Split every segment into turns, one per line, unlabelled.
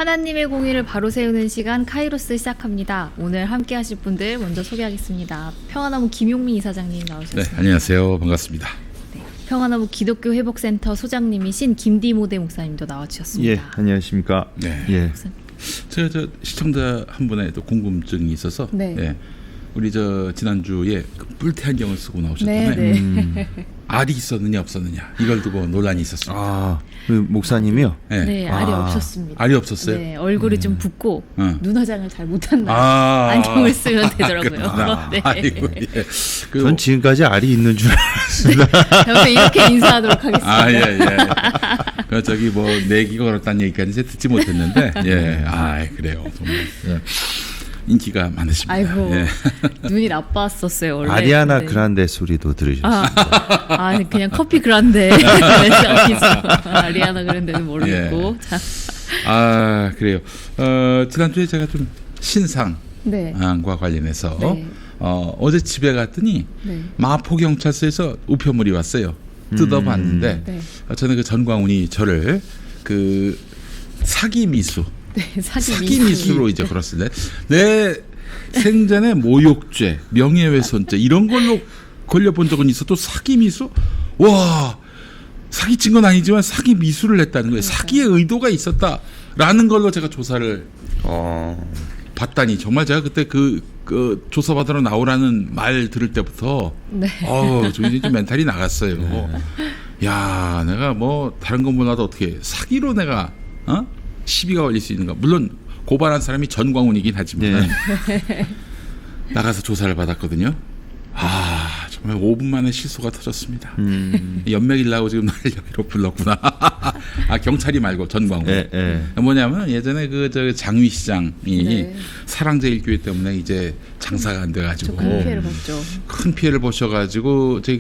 하나님의 공의를 바로 세우는 시간 카이로스 시작합니다. 오늘 함께 하실 분들 먼저 소개하겠습니다. 평화나무 김용민 이사장님 나오셨습니다.
네, 안녕하세요. 반갑습니다.
네, 평화나무 기독교 회복센터 소장님이신 김디모대 목사님도 나와주셨습니다.
예, 안녕하십니까.
네.
예.
제가 시청자 한 분의 또 궁금증이 있어서
네.
예, 우리 지난주에 그 뿔테 안경을 쓰고 나오셨잖아요.
네.
알이 있었느냐 없었느냐 이걸 두고 논란이 있었습니다.
아, 그 목사님이요?
네,
네.
알이 없었습니다.
알이 없었어요?
네, 얼굴이 좀 붓고 눈 화장을 잘 못한다. 안경을 쓰면 되더라고요. 네.
아이고, 예.
전 지금까지 알이 있는 줄 알았습니다.
저는 이렇게 인사하도록 하겠습니다.
아, 예, 예. 그 저기 뭐 내기가 걸었다는 얘기까지 제가 듣지 못했는데, 예, 아, 그래요. 정말 예. 인기가 많으십니다.
아이고,
예.
눈이 나빴었어요 원래.
아리아나
근데.
그란데 소리도 들으셨어요?
그냥 커피 그란데. 아리아나 그란데는 모르겠고.
예.
자.
아, 그래요. 지난주에 제가 좀 신상과
네.
관련해서
네.
어제 집에 갔더니
네.
마포경찰서에서 우편물이 왔어요. 뜯어봤는데
네.
저는 그 전광훈이 저를 그 사기 미수,
네,
사기 미수로 이제 걸었을 때 내 생전에 모욕죄, 명예훼손죄 이런 걸로 걸려본 적은 있어도 사기 미수? 와, 사기 친 건 아니지만 사기 미수를 했다는 거예요. 사기의 의도가 있었다라는 걸로 제가 조사를 봤다니 정말 제가 그때 그 조사받으러 나오라는 말 들을 때부터
네.
저 이제 좀 멘탈이 나갔어요. 야, 내가 뭐 다른 건 몰라도 어떻게 사기로 내가 시비가 걸릴 수 있는가? 물론 고발한 사람이 전광훈이긴 하지만 나가서 조사를 받았거든요. 아, 정말 5분 만에 실소가 터졌습니다. 연맥이라고 지금 날 여기로 불렀구나. 아, 경찰이 말고 전광훈. 뭐냐면 예전에 저 장위 시장이 사랑제일교회 때문에 이제 장사가 안 돼가지고
큰 피해를 봤죠.
큰 피해를 보셔가지고 저희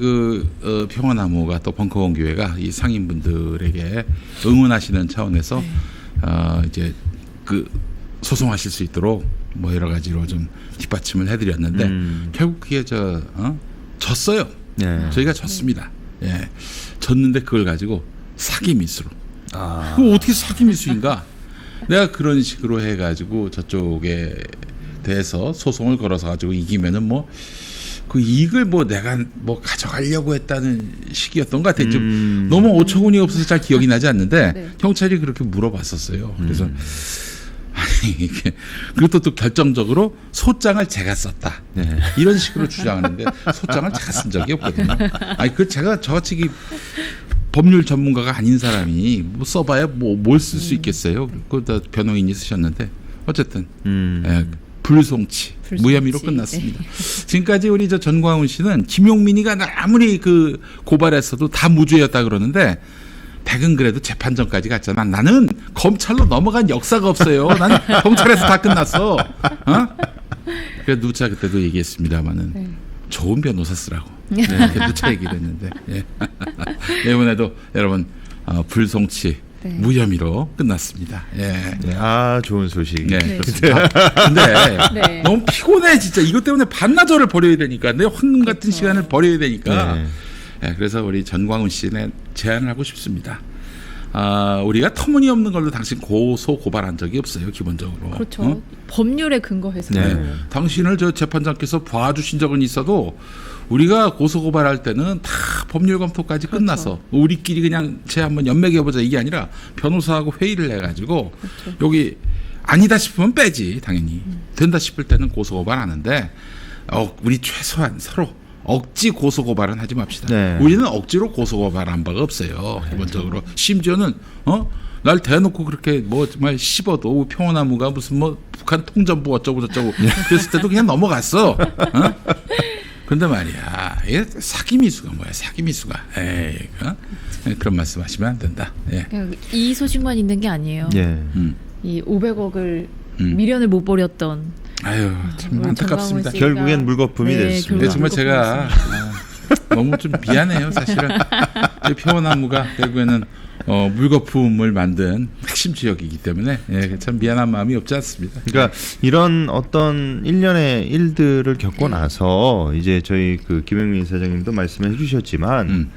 평화나무가 또 벙커원 교회가 이 상인분들에게 응원하시는 차원에서 이제 소송하실 수 있도록 뭐 여러 가지로 좀 뒷받침을 해드렸는데 결국 그게 졌어요. 저희가 졌습니다. 예, 졌는데 그걸 가지고 사기 미수로. 그거 어떻게 사기 미수인가? 내가 그런 식으로 해가지고 저쪽에 대해서 소송을 걸어서 가지고 이기면은 뭐 그 이익을 뭐 내가 뭐 가져가려고 했다는 식이었던 것 같아요. 좀 너무 어처구니 없어서 잘 기억이 나지 않는데
네.
경찰이 그렇게 물어봤었어요. 그래서 아니 이게 그것도 또 결정적으로 소장을 제가 썼다 이런 식으로 주장하는데 소장을 제가 쓴 적이 없거든요. 아니 그 제가 저같이 법률 전문가가 아닌 사람이 뭐 써봐야 뭐 뭘 쓸 수 있겠어요. 그다 변호인이 쓰셨는데 어쨌든 불송치 무혐의로 끝났습니다.
네.
지금까지 우리 전광훈 씨는 김용민이가 아무리 고발했어도 다 무죄였다 그러는데 백은 그래도 재판정까지 갔잖아. 나는 검찰로 넘어간 역사가 없어요. 나는 경찰에서 다 끝났어. 그래서 누차 그때도 얘기했습니다마는 좋은 변호사 쓰라고 누차 얘기를 했는데 이번에도 여러분 불송치 무혐의로 끝났습니다.
좋은 소식.
그렇습니다. 근데 너무 피곤해 진짜. 이것 때문에 반나절을 버려야 되니까 내 황금 같은 시간을 버려야 되니까. 그래서 우리 전광훈 씨는 제안을 하고 싶습니다. 우리가 터무니없는 걸로 당신 고발한 적이 없어요. 기본적으로.
그렇죠. 법률에 근거해서.
당신을 재판장께서 봐주신 적은 있어도 우리가 고소고발할 때는 다 법률 검토까지 끝나서 우리끼리 그냥 한번 연맥해보자 이게 아니라 변호사하고 회의를 해가지고 여기 아니다 싶으면 빼지 당연히. 된다 싶을 때는 고소고발하는데 우리 최소한 서로 억지 고소고발은 하지 맙시다. 우리는 억지로 고소고발한 바가 없어요. 기본적으로. 심지어는 날 대놓고 그렇게 뭐 정말 씹어도 평화나무가 무슨 뭐 북한 통전부 어쩌고 저쩌고 그랬을 때도 그냥 넘어갔어. 그런데 말이야, 사기 미수가 뭐야? 사기 미수가. 그런 말씀하시면 안 된다.
이 소식만 있는 게 아니에요. 이 500억을 미련을 못 버렸던.
아유, 참 안타깝습니다.
결국엔 물거품이 됐습니다.
정말 제가 너무 좀 미안해요. 사실은 평화나무가 결국에는 물거품을 만든 핵심 지역이기 때문에 참 미안한 마음이 없지 않습니다.
그러니까 이런 어떤 일련의 일들을 겪고 나서 이제 저희 김용민 사장님도 말씀해 주셨지만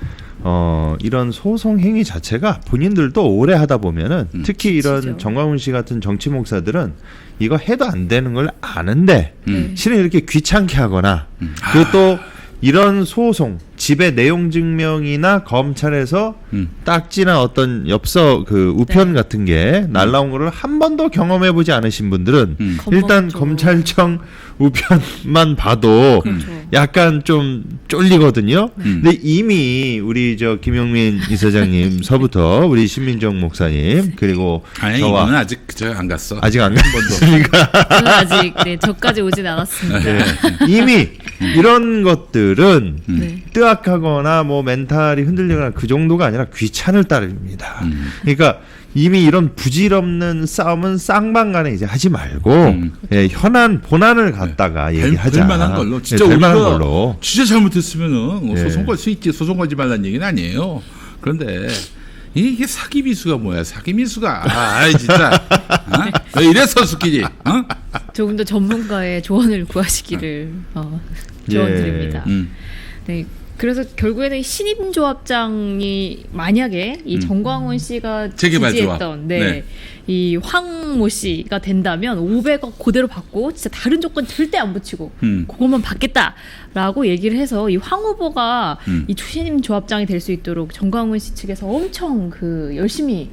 이런 소송 행위 자체가 본인들도 오래 하다 보면은 특히 이런
지치죠.
정광훈 씨 같은 정치 목사들은 이거 해도 안 되는 걸 아는데 실은 이렇게 귀찮게 하거나 그리고 또 이런 소송 집의 내용 증명이나 검찰에서 딱지나 어떤 엽서 그 우편
네.
같은 게 날라온 거를 한 번도 경험해 보지 않으신 분들은 일단
겁먹죠.
검찰청 우편만 봐도
그렇죠.
약간 좀 쫄리거든요. 근데 이미 우리 저 김용민 이사장님서부터 우리 신민정 목사님 그리고
아니
저와
이거는 아직 저 안 갔어.
아직 안 갔으니까
저는 아직 저까지 오진 않았습니다.
네. 이미 이런 것들은
네.
뜨악하거나 뭐 멘탈이 흔들리거나 그 정도가 아니라 귀찮을 따름입니다. 그러니까 이미 이런 부질없는 싸움은 쌍방간에 이제 하지 말고 예, 현안 본안을 갖다가 얘기하자.
될 만한 걸로 진짜
예, 될 만한
우리가
걸로.
진짜 잘못했으면은 뭐
예.
소송 걸 수 있지. 소송 걸지 말라는 얘기는 아니에요. 그런데 이게 사기 미수가 뭐야? 사기 미수가 진짜 왜 이래 선수끼리?
조금 더 전문가의 조언을 구하시기를 조언드립니다. 네. 그래서 결국에는 신임 조합장이 만약에 이 정광훈 씨가
재개발 조합.
지지했던
네.
이 황모 씨가 된다면 500억 그대로 받고 진짜 다른 조건 절대 안 붙이고 그것만 받겠다라고 얘기를 해서 이 황 후보가 이 신임 조합장이 될 수 있도록 정광훈 씨 측에서 엄청 그 열심히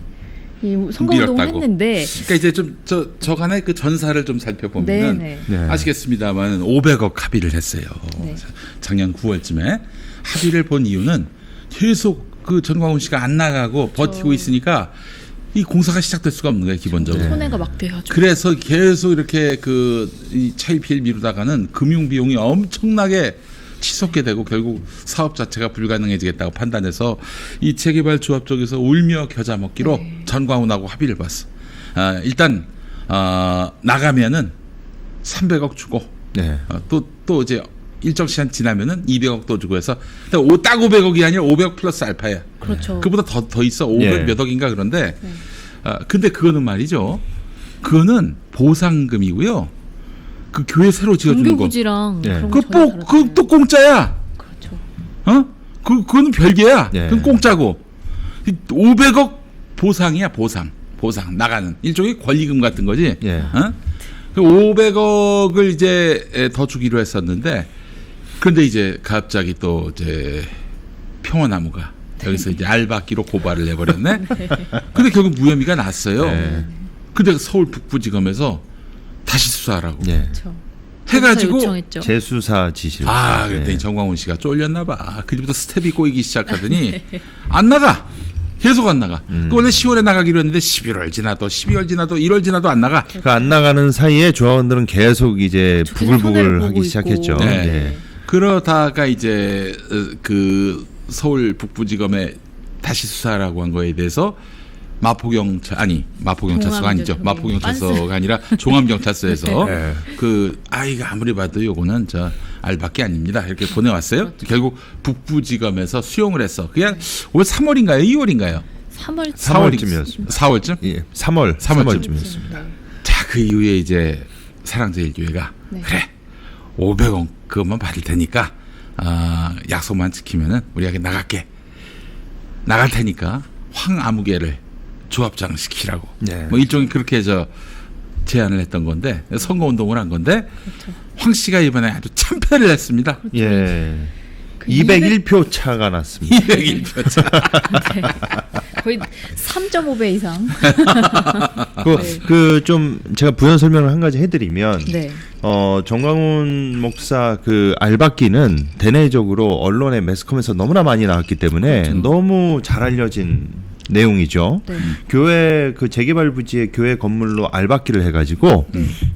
이 선거운동을
밀었다고.
했는데
그러니까 이제 좀 저간의 그 전사를 좀 살펴보면은
네네.
네.
아시겠습니다만 500억 합의를 했어요.
네.
작년 9월쯤에 합의를 본 이유는 계속 그 전광훈 씨가 안 나가고 버티고 있으니까 이 공사가 시작될 수가 없는 거예요, 기본적으로.
손해가 막대하죠.
그래서 계속 이렇게 이 차일피일 미루다가는 금융 비용이 엄청나게 치솟게 되고 결국 사업 자체가 불가능해지겠다고 판단해서 이 재개발 조합 쪽에서 울며 겨자 먹기로 전광훈하고 합의를 봤어. 일단 나가면은 300억 주고
네.
또 이제 일정 시간 지나면은 200억 또 주고 해서 딱 500억이 아니라 500억 플러스 알파야.
그렇죠.
그보다 더 있어. 500
예.
몇 억인가 그런데 근데 그거는 말이죠. 그거는 보상금이고요. 그 교회 새로 지어주는 거.
정규부지랑
네.
그런 거 전혀 다르잖아요.
그또 공짜야.
그렇죠.
그거는 별개야.
예.
그건 공짜고. 500억 보상이야, 보상 나가는 일종의 권리금 같은 거지.
예.
그 500억을 이제 더 주기로 했었는데, 그런데 이제 갑자기 또 이제 평화나무가 여기서 이제 알박기로 고발을 해버렸네. 근데 결국 무혐의가 났어요.
네.
근데 서울 북부지검에서 다시 수사하라고
예.
그렇죠.
해가지고
요청했죠.
재수사 지시를.
그랬더니 정광훈 씨가 쫄렸나 봐. 그때부터 스텝이 꼬이기 시작하더니 안 나가. 계속 안 나가. 그 원래 10월에 나가기로 했는데 11월 지나도 12월 지나도 1월 지나도 안 나가.
그 안 나가는 사이에 조합원들은 계속 이제
계속 손해를
부글부글
보고
하기
있고.
시작했죠.
네.
예.
그러다가 이제 그 서울 북부지검에 다시 수사하라고 한 거에 대해서 마포경찰서가 아니죠.
종합경찰서.
마포경찰서가 아니라 종합경찰서에서
네.
그 아이가 아무리 봐도 요거는 저 알밖에 아닙니다. 이렇게 보내왔어요. 결국 북부지검에서 수용을 했어. 그냥 올 3월인가요? 2월인가요?
3월
4월쯤이었습니다.
4월쯤?
예, 3월쯤이었습니다.
자, 그 이후에 이제 사랑제일교회가
네.
그래 500원 그것만 받을 테니까 약속만 지키면은 우리가 나갈 테니까 황아무개를 조합장 시키라고
네.
뭐 일종의 그렇게 해서 제안을 했던 건데 선거 운동을 한 건데
그렇죠.
황 씨가 이번에 아주 참패를 했습니다.
예.
그
201표 차가 났습니다.
201표.
거의 3.5배 이상.
그 좀 제가 부연 설명을 한 가지 해드리면
네.
정광훈 목사 그 알박기는 대내적으로 언론에 매스컴에서 너무나 많이 나왔기 때문에
그렇죠.
너무 잘 알려진 내용이죠.
네.
교회 그 재개발 부지의 교회 건물로 알박기를 해가지고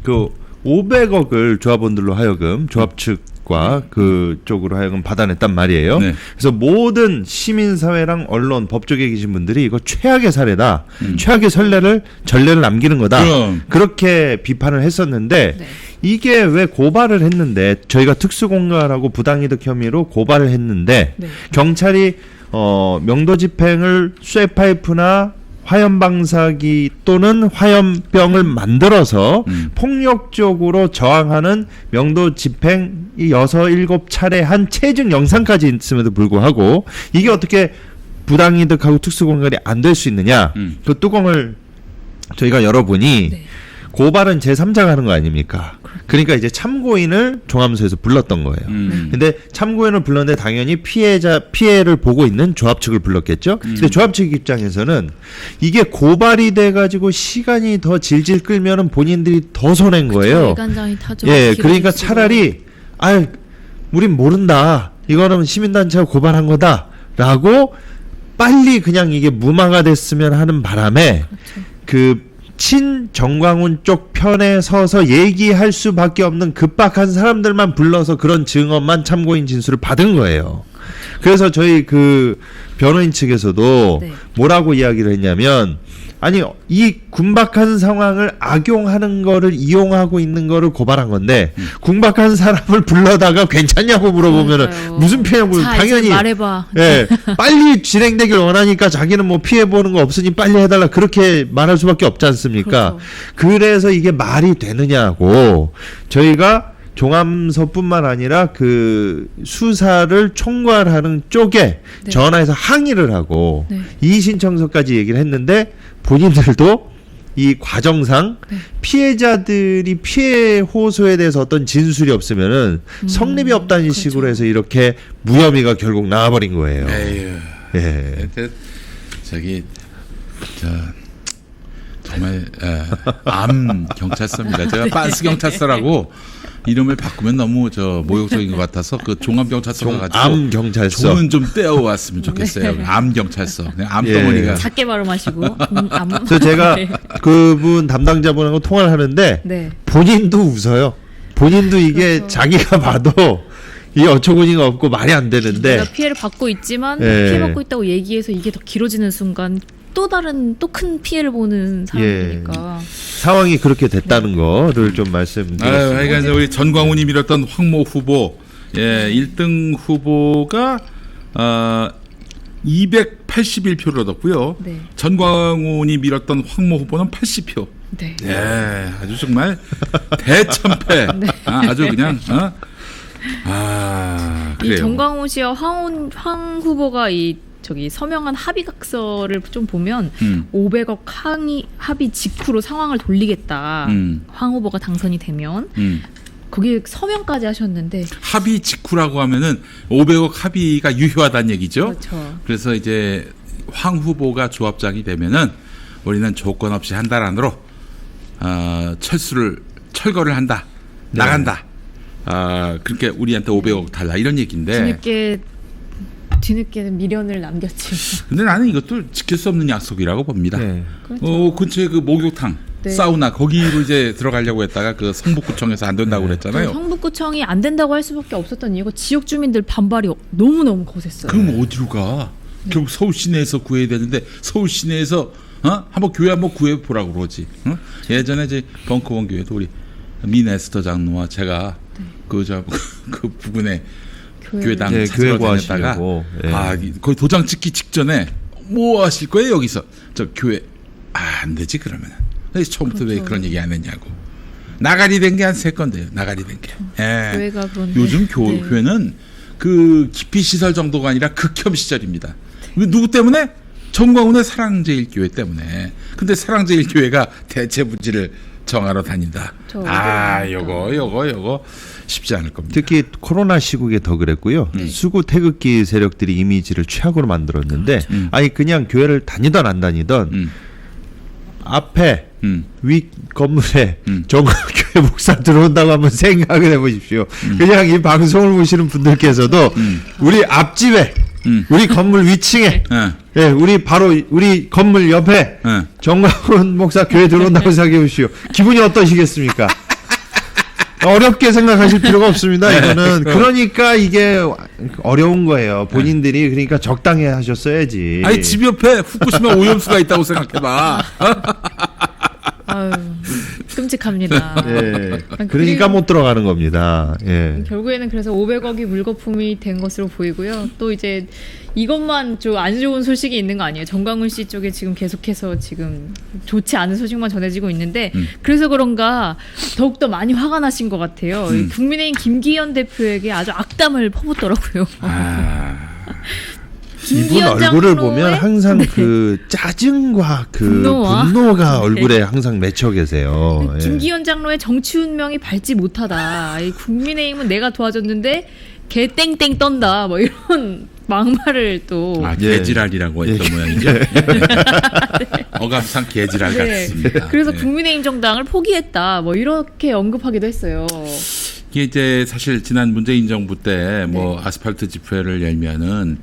그 500억을 조합원들로 하여금 조합 측과 그쪽으로 하여금 받아냈단 말이에요.
네.
그래서 모든 시민사회랑 언론, 법조계에 계신 분들이 이거 최악의 사례다. 최악의 전례를 남기는 거다.
그럼.
그렇게 비판을 했었는데
네.
이게 왜 고발을 했는데 저희가 특수공갈하고 부당이득 혐의로 고발을 했는데
네.
경찰이 명도 집행을 쇠파이프나 화염방사기 또는 화염병을 만들어서 폭력적으로 저항하는 명도 집행 6-7차례 한 체증 영상까지 있음에도 불구하고 이게 어떻게 부당이득하고 특수공갈이 안 될 수 있느냐. 그 뚜껑을 저희가 열어보니
네.
고발은 제3자가 하는 거 아닙니까? 그러니까 이제 참고인을 종합소에서 불렀던 거예요. 근데 참고인을 불렀는데 당연히 피해를 보고 있는 조합 측을 불렀겠죠. 근데 조합 측 입장에서는 이게 고발이 돼가지고 시간이 더 질질 끌면은 본인들이 더 손해인 거예요.
일간장이 타죠.
예, 그러니까 차라리 우린 모른다. 이거는 시민단체가 고발한 거다라고 빨리 그냥 이게 무마가 됐으면 하는 바람에 그 친정광훈 쪽 편에 서서 얘기할 수밖에 없는 급박한 사람들만 불러서 그런 증언만 참고인 진술을 받은 거예요. 그래서 저희 그 변호인 측에서도
네.
뭐라고 이야기를 했냐면 아니 이 군박한 상황을 악용하는 거를 이용하고 있는 거를 고발한 건데 군박한 사람을 불러다가 괜찮냐고 물어보면은
맞아요.
무슨 피해냐고
자,
당연히
이제 말해봐.
예, 빨리 진행되길 원하니까 자기는 뭐 피해 보는 거 없으니 빨리 해달라 그렇게 말할 수밖에 없지 않습니까?
그렇죠.
그래서 이게 말이 되느냐고 저희가 종암서뿐만 아니라 그 수사를 총괄하는 쪽에
네.
전화해서 항의를 하고
네.
이의 신청서까지 얘기를 했는데 본인들도 이 과정상
네.
피해자들이 피해 호소에 대해서 어떤 진술이 없으면은 성립이 없다는
그렇죠.
식으로 해서 이렇게 무혐의가 결국 나와버린 거예요.
에휴.
예.
정말 암 경찰서입니다. 제가 빤스 경찰서라고 이름을 바꾸면 너무 모욕적인 것 같아서 그 종암 경찰서가 가지고
암 경찰서.
종은 좀 떼어왔으면 좋겠어요. 암 경찰서, 암
예.
덩어리가.
작게 발음하시고.
그래서 제가
네.
그분 담당자분하고 통화를 하는데
네.
본인도 웃어요. 본인도 이게
그렇죠.
자기가 봐도 이 어처구니가 없고 말이 안 되는데
내가 피해를 받고 있지만
예.
피해받고 있다고 얘기해서 이게 더 길어지는 순간 또 큰 피해를 보는 사람이니까.
상황이 그렇게 됐다는 거를 좀 말씀드렸습니다.
그러니까 우리 전광훈이 밀었던 황모 후보, 1등 후보가 281표를 얻었고요.
네.
전광훈이 밀었던 황모 후보는 80표.
네.
아주 정말 대참패.
네.
아주 그냥
이
그래요.
정광훈 씨와 황 후보가 서명한 합의각서를 좀 보면 500억 합의 직후로 상황을 돌리겠다. 황 후보가 당선이 되면 거기에 서명까지 하셨는데
합의 직후라고 하면은 500억 합의가 유효하다는 얘기죠.
그렇죠.
그래서 이제 황 후보가 조합장이 되면은 우리는 조건 없이 한 달 안으로 철거를 한다.
네.
나간다. 그렇게 우리한테 500억 달라 이런 얘기인데.
뒤늦게는 미련을 남겼지.
근데 나는 이것도 지킬 수 없는 약속이라고 봅니다.
네.
그렇죠.
근처에 그 목욕탕,
네.
사우나 거기로 이제 들어가려고 했다가 그 성북구청에서 안 된다고 그랬잖아요.
성북구청이 안 된다고 할 수밖에 없었던 이유가 지역 주민들 반발이 너무너무 거셌어요.
그럼 어디로 가? 결국 서울 시내에서 구해야 되는데 서울 시내에서 한번 교회 한번 구해 보라고 그러지. 예전에 이제 벙커원 교회도 우리 미네스터 장로와 제가 그 부근에 교회당
네,
찾으러
교회
다녔다가
구하시려고.
거의 도장 찍기 직전에 뭐 하실 거예요 여기서 저 교회 안 되지 그러면 그래서 처음부터 왜
그렇죠.
그런 얘기 안 했냐고 나가리 된 게 한 3건데요 나가리 된 게.
교회가 그런데
요즘
네.
교회는 그 기피 시설 정도가 아니라 극혐 시절입니다. 누구 때문에? 정광훈의 사랑제일교회 때문에. 근데 사랑제일교회가 대체부지를 정하러 다닌다. 요거 쉽지 않을 겁니다.
특히 코로나 시국에 더 그랬고요. 수구 태극기 세력들이 이미지를 최악으로 만들었는데 아니 그냥 교회를 다니던 안 다니던 앞에 위 건물에 정광교회 목사 들어온다고 한번 생각을 해보십시오. 그냥 이 방송을 보시는 분들께서도 우리 앞집에 우리 건물 위층에 예, 우리 건물 옆에 정광훈 목사 교회 들어온다고 생각해 보십시오. 기분이 어떠시겠습니까? 어렵게 생각하실 필요가 없습니다. 이거는 그러니까 이게 어려운 거예요. 본인들이 그러니까 적당히 하셨어야지.
아니 집 옆에 후쿠시마 오염수가 있다고 생각해봐.
아유. 끔찍합니다.
예. 그러니까 못 들어가는 겁니다. 예.
결국에는 그래서 500억이 물거품이 된 것으로 보이고요. 또 이제 이것만 좀 안 좋은 소식이 있는 거 아니에요? 정광훈 씨 쪽에 지금 계속해서 지금 좋지 않은 소식만 전해지고 있는데 그래서 그런가 더욱더 많이 화가 나신 것 같아요. 국민의힘 김기현 대표에게 아주 악담을 퍼붓더라고요.
이분 얼굴을 보면 항상 그 짜증과 그 분노가 얼굴에 항상 맺혀 계세요.
김기현 장로의 정치 운명이 밝지 못하다. 이 국민의힘은 내가 도와줬는데 개 땡땡 떤다. 뭐 이런 막말을 또
개지랄이라고 했던 모양이죠. 어감상 개지랄 같습니다.
그래서 국민의힘 정당을 포기했다. 뭐 이렇게 언급하기도 했어요.
이게 이제 사실 지난 문재인 정부 때 뭐 아스팔트 집회를 열면은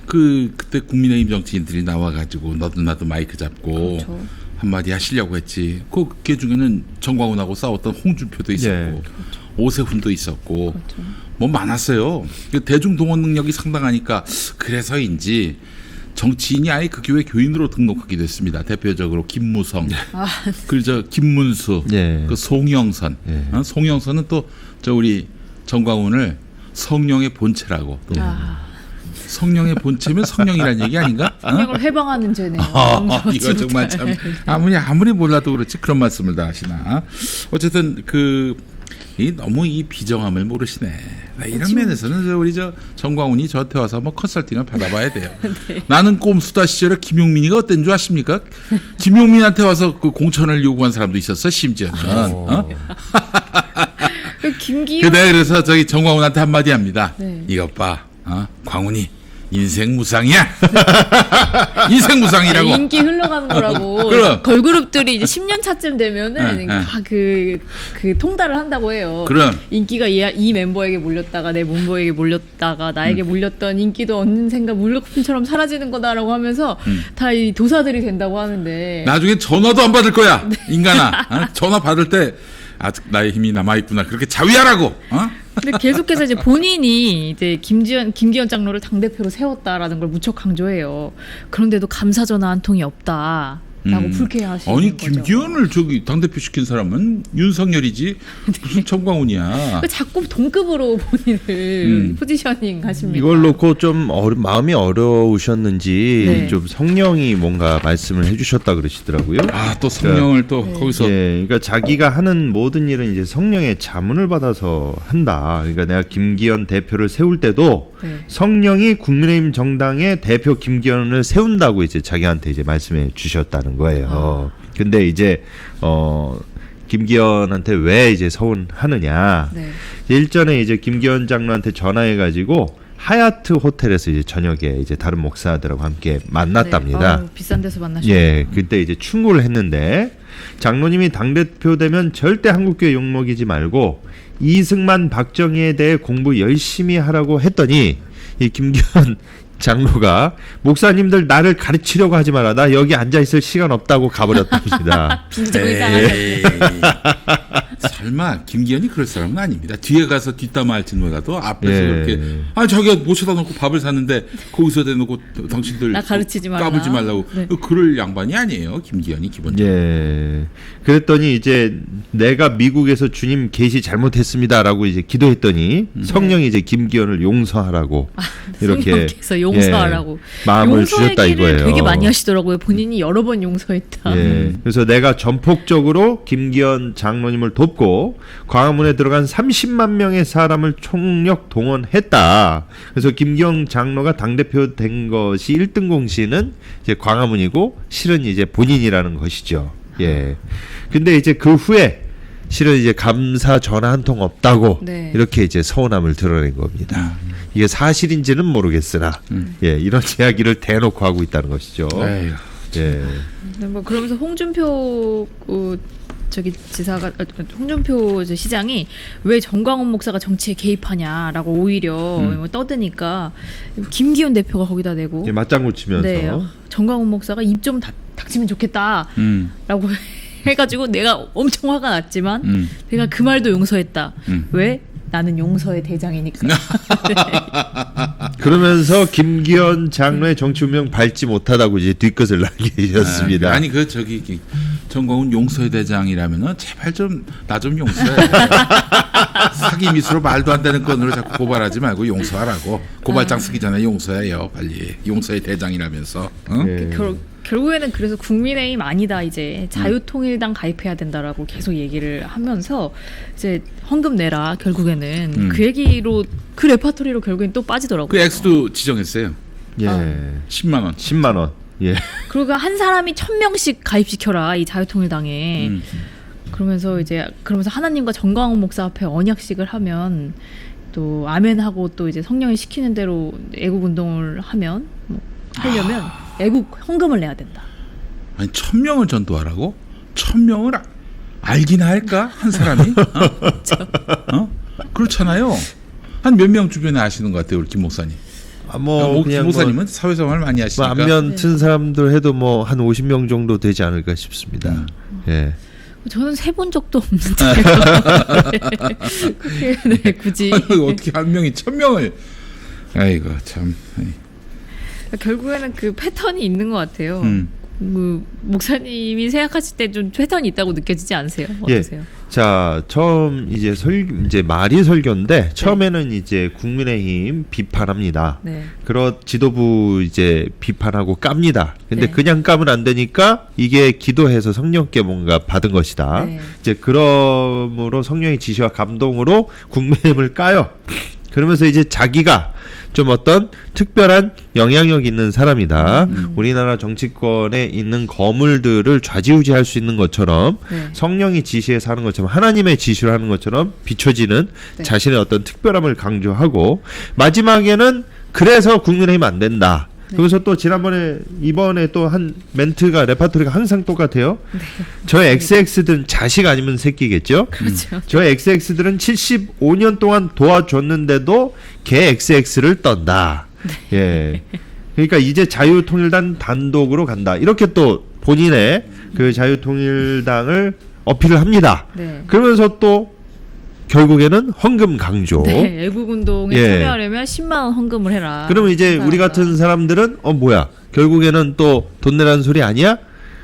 그때 국민의힘 정치인들이 나와가지고 너도 나도 마이크 잡고
그렇죠.
한마디 하시려고 했지. 그 중에는 정광훈하고 싸웠던 홍준표도 있었고 오세훈도 있었고 뭐 많았어요. 대중 동원 능력이 상당하니까 그래서인지 정치인이 아예 그 교회 교인으로 등록하게 됐습니다. 대표적으로 김무성, 그리고 김문수, 그 송영선. 송영선은 또 우리 정광훈을 성령의 본체라고. 성령의 본체면 성령이라는 얘기 아닌가?
성령을 해방하는 죄네요.
이거 정말 참 아무리 몰라도 그렇지 그런 말씀을 다 하시나. 어쨌든 너무 이 비정함을 모르시네. 이런 면에서는 우리 정광훈이 저한테 와서 한번 컨설팅을 받아봐야 돼요. 나는 꼼수다 시절에 김용민이가 어땠는 줄 아십니까? 김용민한테 와서 그 공천을 요구한 사람도 있었어 심지어는.
김기현.
내가 그래서 정광훈한테 한마디 합니다. 이것 봐, 광훈이. 인생 무상이야. 인생 무상이라고.
인기 흘러가는 거라고.
그럼.
걸그룹들이 이제 10년 차쯤 되면은 다 그 통달을 한다고 해요.
그럼.
인기가 이 멤버에게 몰렸다가 내 멤버에게 몰렸다가 나에게 몰렸던 인기도 언젠가 물거품처럼 사라지는 거다라고 하면서 다 이 도사들이 된다고 하는데.
나중에 전화도 안 받을 거야. 인간아. 전화 받을 때 아직 나의 힘이 남아있구나. 그렇게 자위하라고.
근데 계속해서 이제 본인이 이제 김기현 장로를 당대표로 세웠다라는 걸 무척 강조해요. 그런데도 감사 전화 한 통이 없다. 라고 불쾌해하시는
아니
거죠.
김기현을 당대표 시킨 사람은 윤석열이지 무슨 정광훈이야.
자꾸 동급으로 본인을 포지셔닝 하십니다.
이걸 놓고 좀 마음이 어려우셨는지 좀 성령이 뭔가 말씀을 해주셨다 그러시더라고요.
또 성령을 또 거기서.
그러니까 자기가 하는 모든 일은 이제 성령의 자문을 받아서 한다. 그러니까 내가 김기현 대표를 세울 때도 성령이 국민의힘 정당의 대표 김기현을 세운다고 이제 자기한테 이제 말씀해 주셨다는 거예요. 근데 이제 김기현한테 왜 이제 서운하느냐? 일전에 이제 김기현 장로한테 전화해가지고 하얏트 호텔에서 이제 저녁에 이제 다른 목사들하고 함께 만났답니다.
비싼 데서 만나셨어요.
그때 이제 충고를 했는데 장로님이 당대표 되면 절대 한국교회 욕먹이지 말고 이승만 박정희에 대해 공부 열심히 하라고 했더니 이 김기현 장로가 목사님들 나를 가르치려고 하지 마라. 나 여기 앉아있을 시간 없다고 가버렸답니다.
설마 김기현이 그럴 사람은 아닙니다. 뒤에 가서 뒷담화 할지 몰라도 앞에서 그렇게 저기 모셔다 놓고 밥을 샀는데 거기서 대놓고 당신들
나 가르치지 말라.
까불지 말라고. 그럴 양반이 아니에요. 김기현이 기본적으로.
그랬더니 이제 내가 미국에서 주님 계시 잘못했습니다라고 이제 기도했더니 성령이 이제 김기현을 용서하라고 이렇게
성령께서 용서하라고
마음을 주셨다 이거예요.
되게 많이 하시더라고요. 본인이 여러 번 용서했다.
그래서 내가 전폭적으로 김기현 장로님을 돕고 광화문에 들어간 30만 명의 사람을 총력 동원했다. 그래서 김기현 장로가 당대표 된 것이 1등 공신은 이제 광화문이고 실은 이제 본인이라는 것이죠. 근데 이제 그 후에 실은 이제 감사 전화 한 통 없다고 이렇게 이제 서운함을 드러낸 겁니다. 이게 사실인지는 모르겠으나 이런 이야기를 대놓고 하고 있다는 것이죠.
뭐 그러면서 홍준표 홍준표 시장이 왜 정광훈 목사가 정치에 개입하냐라고 오히려 떠드니까 김기현 대표가 거기다 대고
맞장구 치면서
정광훈 목사가 입 좀 닥치면 좋겠다라고 해가지고 내가 엄청 화가 났지만 내가 그 말도 용서했다. 왜? 나는 용서의 대장이니까.
그러면서 김기현 장로의 정치 운명 밟지 못하다고 이제 뒤끝을 날리셨습니다.
아니 전공은 용서의 대장이라면은 제발 좀 나 좀 용서해. 사기 미수로 말도 안 되는 건으로 자꾸 고발하지 말고 용서하라고. 고발장 쓰기 전에 용서해요. 빨리. 용서의 대장이라면서. 응?
결국에는 그래서 국민의힘 아니다 이제 자유통일당 가입해야 된다라고 계속 얘기를 하면서 이제 헌금 내라 결국에는 그 얘기로 그 레파토리로 결국엔 또 빠지더라고요.
그 액수도 지정했어요.
예.
10만 원.
10만 원. 예.
그리고 한 사람이 1,000명씩 가입시켜라 이 자유통일당에. 그러면서 하나님과 정광훈 목사 앞에 언약식을 하면 또 아멘하고 또 이제 성령이 시키는 대로 애국 운동을 하면 하려면 애국 헌금을 내야 된다.
아니 1,000명을 전도하라고? 1,000명을 알기나 할까 한 사람이? 그렇잖아요. 한 몇 명 주변에 아시는 것 같아요, 우리 김 목사님. 김 목사님은 사회생활 많이 하시니까.
안면 튼 사람들 해도 뭐 한 50명 정도 되지 않을까 싶습니다. 예.
저는 세본 적도 없는데 네, 굳이
어떻게 한 명이 1,000명을? 아이고 참.
결국에는 그 패턴이 있는 것 같아요. 목사님이 생각하실 때 좀 패턴이 있다고 느껴지지 않으세요? 어떠세요?
예. 자, 처음 이제 말이 설교인데 처음에는 이제 국민의힘 비판합니다.
네.
지도부 이제 비판하고 깝니다. 근데
네.
그냥 까면 안 되니까 이게 기도해서 성령께 뭔가 받은 것이다.
네.
이제 그러므로 성령의 지시와 감동으로 국민의힘을 까요. 그러면서 이제 자기가 좀 어떤 특별한 영향력 있는 사람이다. 우리나라 정치권에 있는 거물들을 좌지우지할 수 있는 것처럼
네.
성령이 지시해서 하는 것처럼 하나님의 지시를 하는 것처럼 비춰지는
네.
자신의 어떤 특별함을 강조하고 마지막에는 그래서 국민의힘 안 된다.
네.
그래서 또 이번에 또 한 멘트가 레파토리가 항상 똑같아요.
네.
저 XX들은 자식 아니면 새끼겠죠.
그렇죠.
저 XX들은 75년 동안 도와줬는데도 걔 XX를 떤다.
네.
예. 그러니까 이제 자유통일당 단독으로 간다. 이렇게 또 본인의 그 자유통일당을 어필을 합니다.
네.
그러면서 또 결국에는 헌금 강조.
네, 애국운동에
예.
참여하려면 10만 원 헌금을 해라.
그러면 이제 우리 같은 사람들은 뭐야? 결국에는 또 돈 내라는 소리 아니야?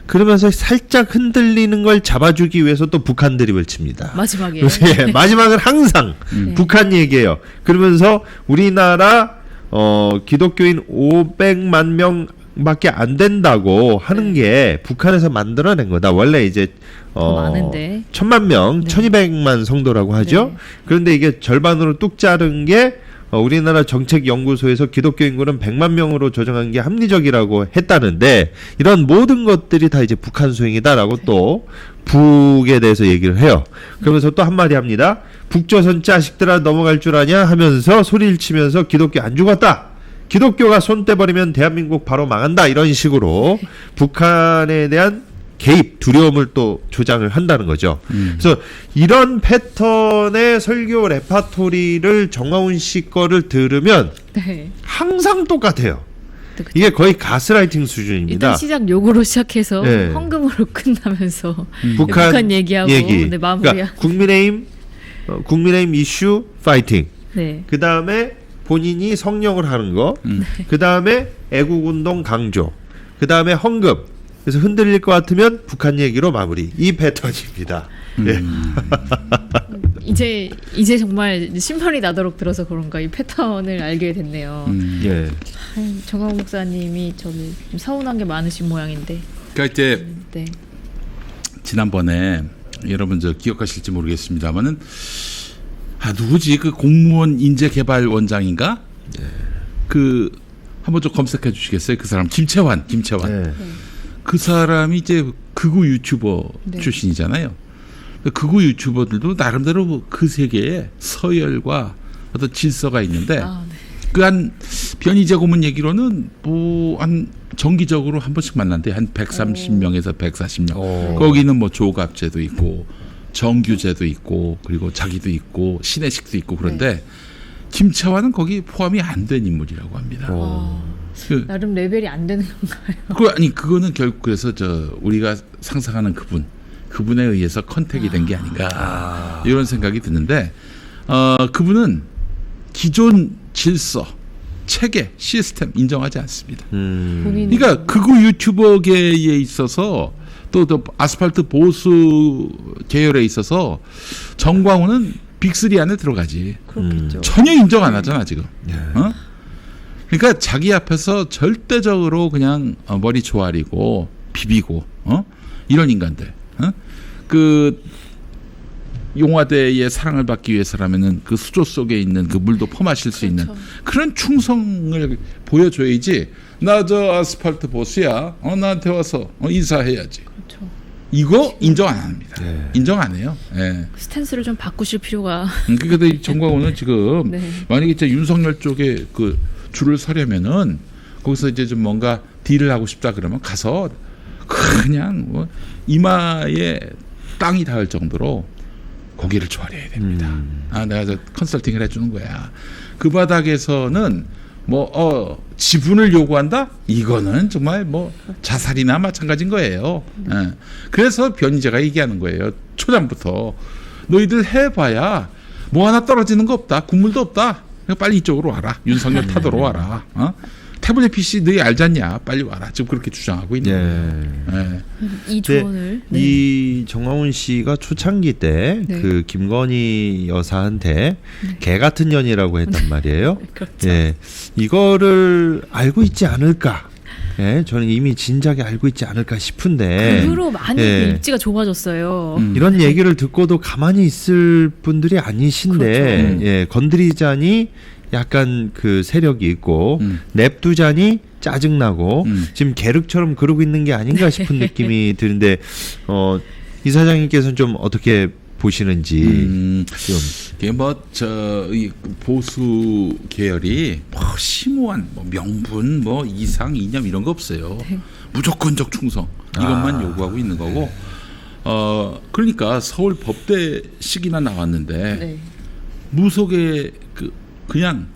그러면서 살짝 흔들리는 걸 잡아주기 위해서 또 북한 드립을 칩니다.
마지막에.
예, 마지막은 항상 북한 얘기예요. 그러면서 우리나라 기독교인 500만 명밖에 안 된다고 하는 게 북한에서 만들어낸 거다. 원래 이제
많은데
1,000만 명,
네.
1,200만 성도라고 하죠.
네.
그런데 이게 절반으로 뚝 자른 게 우리나라 정책연구소에서 기독교 인구는 100만 명으로 조정한 게 합리적이라고 했다는데 이런 모든 것들이 다 이제 북한 수행이다라고 또 북에 대해서 얘기를 해요. 그러면서 또 한마디 합니다. 북조선 자식들아 넘어갈 줄 아냐 하면서 소리를 치면서 기독교 안 죽었다. 기독교가 손 떼버리면 대한민국 바로 망한다. 이런 식으로 북한에 대한 개입, 두려움을 또 조장을 한다는 거죠. 그래서 이런 패턴의 설교 레파토리를 정화훈 씨 거를 들으면
네.
항상 똑같아요.
그쵸.
이게 거의 가스라이팅 수준입니다.
일단 시작 요구로 시작해서
네.
헌금으로 끝나면서
북한
얘기하고 네, 마무리야.
그러니까 국민의힘 이슈 파이팅.
네.
그 다음에 본인이 성령을 하는 거. 그 다음에 애국운동 강조. 그 다음에 헌금. 그래서 흔들릴 것 같으면 북한 얘기로 마무리. 이 패턴입니다. 예.
이제 정말 신발이 나도록 들어서 그런가 이 패턴을 알게 됐네요.
예.
정광훈 목사님이 저기 좀 서운한 게 많으신 모양인데.
그러니까 이제
네.
지난번에 여러분 기억하실지 모르겠습니다만은 누구지 그 공무원 인재개발원장인가?
네.
그 한번 좀 검색해 주시겠어요? 그 사람 김채환.
네.
그 사람이 이제 극우 유튜버
네.
출신이잖아요. 극우 유튜버들도 나름대로 그 세계에 서열과 어떤 질서가 있는데
네.
그 한 변희재 고문 얘기로는 한 정기적으로 한 번씩 만난대. 한 130명에서 140명. 거기는 뭐 조갑제도 있고 정규제도 있고 그리고 자기도 있고 신혜식도 있고 그런데
네.
김채환은 거기 포함이 안 된 인물이라고 합니다.
나름 레벨이 안 되는 건가요?
그거는 결국 그래서 우리가 상상하는 그분에 의해서 컨택이 된 게 아닌가 이런 생각이 드는데 그분은 기존 질서, 체계, 시스템 인정하지 않습니다.
본인이
그러니까 극우 유튜버계에 있어서 또 아스팔트 보수 계열에 있어서 정광훈은 빅3 안에 들어가지.
그렇겠죠.
전혀 인정 안 하잖아 지금.
예.
어? 그러니까 자기 앞에서 절대적으로 그냥 머리 조아리고 비비고 이런 인간들. 그 용화대의 사랑을 받기 위해서라면은 그 수조 속에 있는 그 물도 퍼마실 수 있는 그런 충성을 보여줘야지. 나 저 아스팔트 보수야. 나한테 와서 인사해야지.
그렇죠.
이거 인정 안 합니다.
예.
인정 안 해요. 예.
스탠스를 좀 바꾸실 필요가.
그러니까 이 정광훈은 지금
네.
만약에 진짜 윤석열 쪽에 그 줄을 서려면은 거기서 이제 좀 뭔가 딜을 하고 싶다 그러면 가서 그냥 뭐 이마에 땅이 닿을 정도로 고개를 조아려야 됩니다. 내가 저 컨설팅을 해주는 거야. 그 바닥에서는 뭐 지분을 요구한다? 이거는 정말 뭐 자살이나 마찬가지인 거예요. 예. 그래서 변희재가 얘기하는 거예요. 초장부터 너희들 해봐야 뭐 하나 떨어지는 거 없다. 국물도 없다. 빨리 이쪽으로 와라. 윤석열 타도로 와라. 태블릿 PC 너희 알잖냐? 빨리 와라. 지금 그렇게 주장하고 있는 거예요. 예.
이 조언을. 네.
이 정광훈 씨가 초창기 때
네.
그 김건희 여사한테 개 같은 년이라고 했단 말이에요.
그렇죠.
예, 이거를 알고 있지 않을까? 예, 저는 이미 진작에 알고 있지 않을까 싶은데
그 후로 많이
예.
그 입지가 좁아졌어요.
이런 얘기를 듣고도 가만히 있을 분들이 아니신데
그렇죠.
예, 건드리자니 약간 그 세력이 있고 냅두자니 짜증나고 지금 계륵처럼 그러고 있는 게 아닌가 싶은 느낌이 드는데 이 사장님께서는 좀 어떻게 보시는지 좀
이게 이 보수 계열이 뭐 심오한 뭐 명분 뭐 이상 이념 이런 거 없어요.
네.
무조건적 충성 이것만 요구하고 있는 거고. 그러니까 서울 법대식이나 나왔는데
네.
무속에 그냥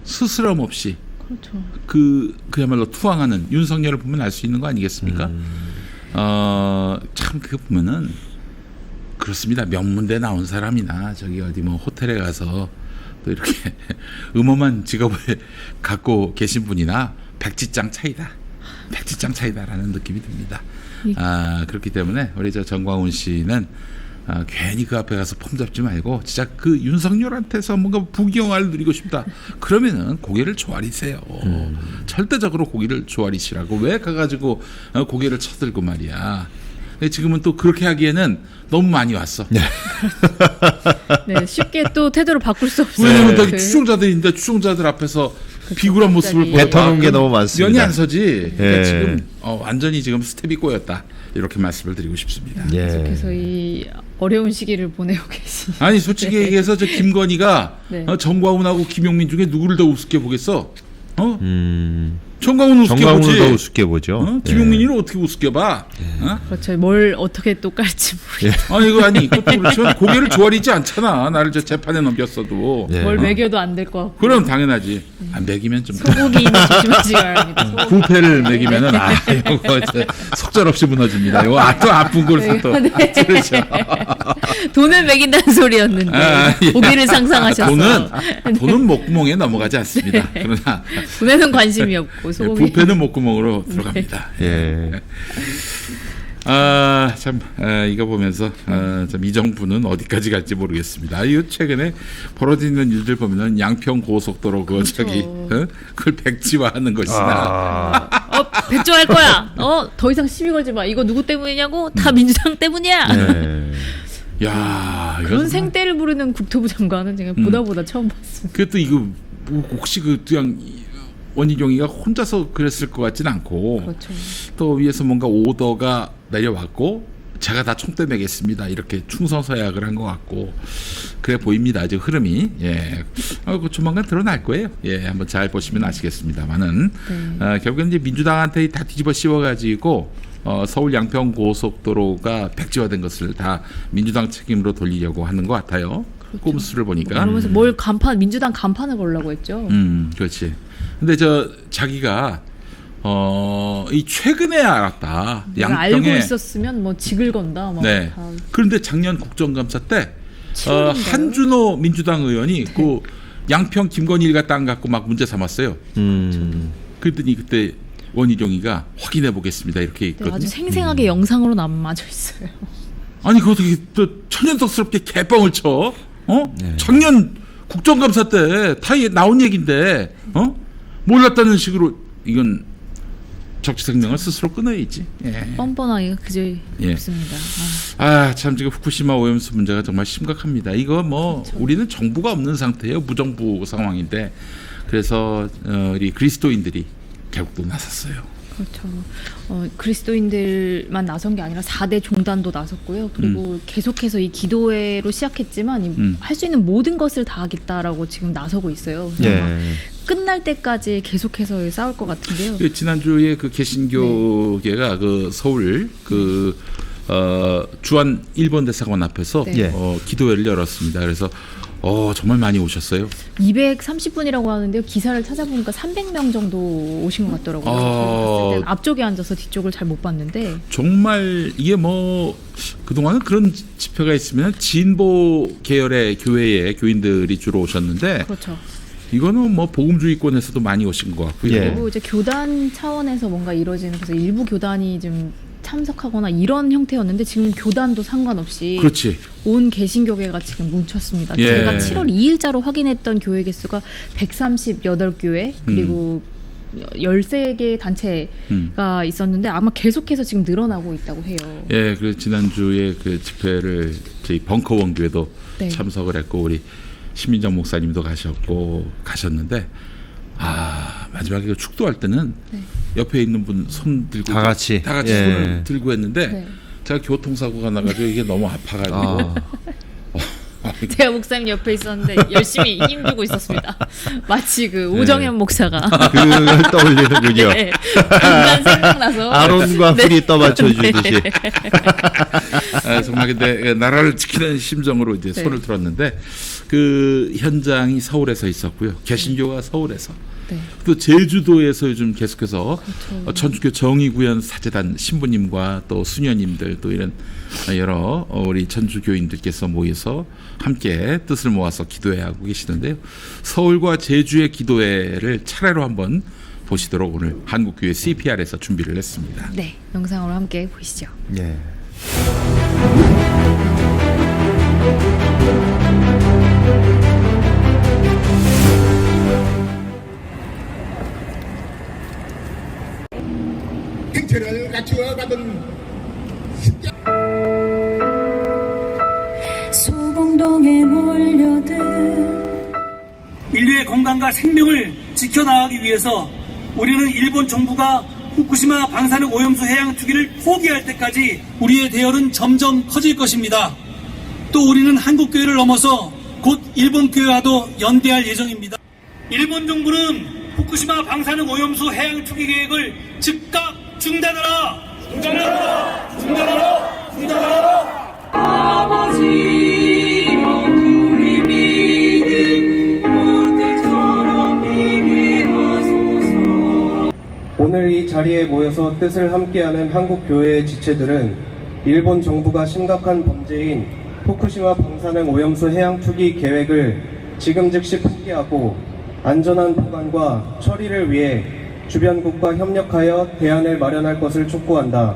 스스럼 없이
그렇죠.
그야말로 투항하는 윤석열을 보면 알 수 있는 거 아니겠습니까? 참 그거 보면은 그렇습니다. 명문대 나온 사람이나 저기 어디 뭐 호텔에 가서 또 이렇게 음험한 직업을 갖고 계신 분이나 백지장 차이다. 백지장 차이다라는 느낌이 듭니다. 그렇기 때문에 우리 저 정광훈 씨는 괜히 그 앞에 가서 폼 잡지 말고 진짜 그 윤석열한테서 뭔가 부귀영화를 누리고 싶다. 그러면은 고개를 조아리세요. 절대적으로 고개를 조아리시라고. 왜 가가지고 고개를 쳐들고 말이야. 지금은 또 그렇게 하기에는 너무 많이 왔어.
네.
네, 쉽게 또 태도를 바꿀 수 없어요.
왜냐면 다 추종자들인데 추종자들 앞에서 비굴한 모습을 보여.
뱉어놓은 게 너무 많습니다.
면이 안 서지. 그러니까
예.
지금 완전히 지금 스텝이 꼬였다. 이렇게 말씀을 드리고 싶습니다.
예.
그래서 이 어려운 시기를 보내고 계신.
아니 솔직히 얘기해서 저 김건희가
네.
정광훈하고 김용민 중에 누구를 더 우습게 보겠어? 정광훈 우습게
정광훈을
보지.
더 우습게 보죠.
김용민이를 어떻게 우습게 봐?
그렇죠. 뭘 어떻게 또 깔지 모르겠어요.
아니 그것도 그렇지만 고개를 조아리지 않잖아. 나를 저 재판에 넘겼어도.
예.
뭘 매겨도 안 될 것 같고.
그럼 당연하지. 매기면 좀
소고기는 조심하시기 바랍니다.
부패를 매기면은 이거 속절없이 무너집니다. 이거 또 아픈 걸 또.
네.
그렇죠.
돈을 매긴다는 소리였는데
예.
고기를 상상하셨어.
돈은 목구멍에 넘어가지 않습니다. 그러나
돈에는 관심이 없고 소고기.
부패는 목구멍으로 들어갑니다.
예.
참 이거 보면서 참 이 정부는 어디까지 갈지 모르겠습니다. 이 최근에 벌어지는 일들 보면은 양평 고속도로 저기 그걸 백지화하는 것이나
백조할 거야. 더 이상 시비 걸지 마. 이거 누구 때문이냐고? 다 민주당 때문이야.
예.
야
그런
이거
생떼를 부리는 국토부 장관은 제가 보다 처음 봤습니다.
그것도 이거 혹시 그냥 원희룡이가 혼자서 그랬을 것 같진 않고
그렇죠.
또 위에서 뭔가 오더가 내려왔고 제가 다 총대 매겠습니다 이렇게 충성서약을 한 것 같고 그래 보입니다. 지금 흐름이 그 조만간 드러날 거예요. 한번 잘 보시면 아시겠습니다만은 결국엔 이제 민주당한테 다 뒤집어 씌워가지고 서울 양평 고속도로가 백지화된 것을 다 민주당 책임으로 돌리려고 하는 것 같아요.
그렇죠.
꼼수를 보니까.
그러면서 민주당 간판을 걸라고 했죠.
그렇지. 근데 자기가 이 최근에 알았다.
알고 있었으면 뭐 직을 건다.
네. 그런데 작년 국정감사 때 한준호 민주당 의원이 그 양평 김건희가 땅 갖고 막 문제 삼았어요. 그랬더니 그때 원희룡이가 확인해 보겠습니다. 이렇게
네,
있거든요.
아주 생생하게 영상으로 남아져 있어요.
아니 그거 어떻게 또 천연덕스럽게 개뻥을 쳐?
네.
작년 국정감사 때 다 나온 얘긴데 몰랐다는 식으로 이건 적시생명을 스스로 끊어야지. 예.
뻔뻔하기가 그저
예.
없습니다.
참 지금 후쿠시마 오염수 문제가 정말 심각합니다. 이거 뭐
그렇죠.
우리는 정부가 없는 상태예요. 무정부 상황인데 그래서 우리 그리스도인들이 결국 또 나섰어요.
그렇죠. 그리스도인들만 나선 게 아니라 4대 종단도 나섰고요. 그리고 계속해서 이 기도회로 시작했지만 할 수 있는 모든 것을 다 하겠다라고 지금 나서고 있어요. 그래서 막 끝날 때까지 계속해서 싸울 것 같은데요.
그 지난주에 그 개신교계가 그 서울 그 주한 일본 대사관 앞에서
네.
기도회를 열었습니다. 그래서 정말 많이 오셨어요.
230분이라고 하는데요. 기사를 찾아보니까 300명 정도 오신 것 같더라고요. 제가 봤을 때 앞쪽에 앉아서 뒤쪽을 잘 못 봤는데
정말 이게 뭐 그동안은 그런 집회가 있으면 진보 계열의 교회의 교인들이 주로 오셨는데
그렇죠.
이거는 뭐 복음주의권에서도 많이 오신 것 같고요.
그리고 이제 교단 차원에서 뭔가 이루어지는 그래서 일부 교단이 좀 참석하거나 이런 형태였는데 지금 교단도 상관없이
그렇지.
온 개신교회가 지금 뭉쳤습니다.
예.
제가 7월 2일자로 확인했던 교회 개수가 138교회 그리고 13개 단체가 있었는데 아마 계속해서 지금 늘어나고 있다고 해요.
예, 그래서 지난주에 그 집회를 저희 벙커원 교회도
네.
참석을 했고 우리 신민정 목사님도 가셨는데 마지막에 그 축도할 때는
네.
옆에 있는 분 손 들고
다 같이
손을 들고 했는데
네.
제가 교통사고가 나가지고 이게 너무 아파가지고
제가 목사님 옆에 있었는데 열심히 힘주고 있었습니다. 마치 그 오정현 목사가
그걸 떠올리는군요.
네. 잠깐 생각나서
아론과 훌이 떠받쳐 주듯이.
정말 근데 나라를 지키는 심정으로 이제
네.
손을 들었는데 그 현장이 서울에서 있었고요. 개신교가 서울에서
네.
또 제주도에서 요즘 계속해서
그렇죠.
천주교 정의구현 사제단 신부님과 또 수녀님들 또 이런 여러 우리 천주교인들께서 모여서 함께 뜻을 모아서 기도회하고 계시는데요. 서울과 제주의 기도회를 차례로 한번 보시도록 오늘 한국교회 CPR에서 준비를 했습니다.
네, 영상으로 함께 보시죠.
예.
행체를 갖추어가던
소봉동에 몰려든
인류의 건강과 생명을 지켜나가기 위해서 우리는 일본 정부가 후쿠시마 방사능 오염수 해양 투기를 포기할 때까지 우리의 대열은 점점 커질 것입니다. 또 우리는 한국교회를 넘어서 곧 일본교회와도 연대할 예정입니다. 일본 정부는 후쿠시마 방사능 오염수 해양 투기 계획을 즉각 중단하라! 중단하라! 중단하라! 중단하라!
오늘 이 자리에 모여서 뜻을 함께하는 한국교회의 지체들은 일본 정부가 심각한 범죄인 후쿠시마 방사능 오염수 해양 투기 계획을 지금 즉시 포기하고 안전한 보관과 처리를 위해 주변국과 협력하여 대안을 마련할 것을 촉구한다.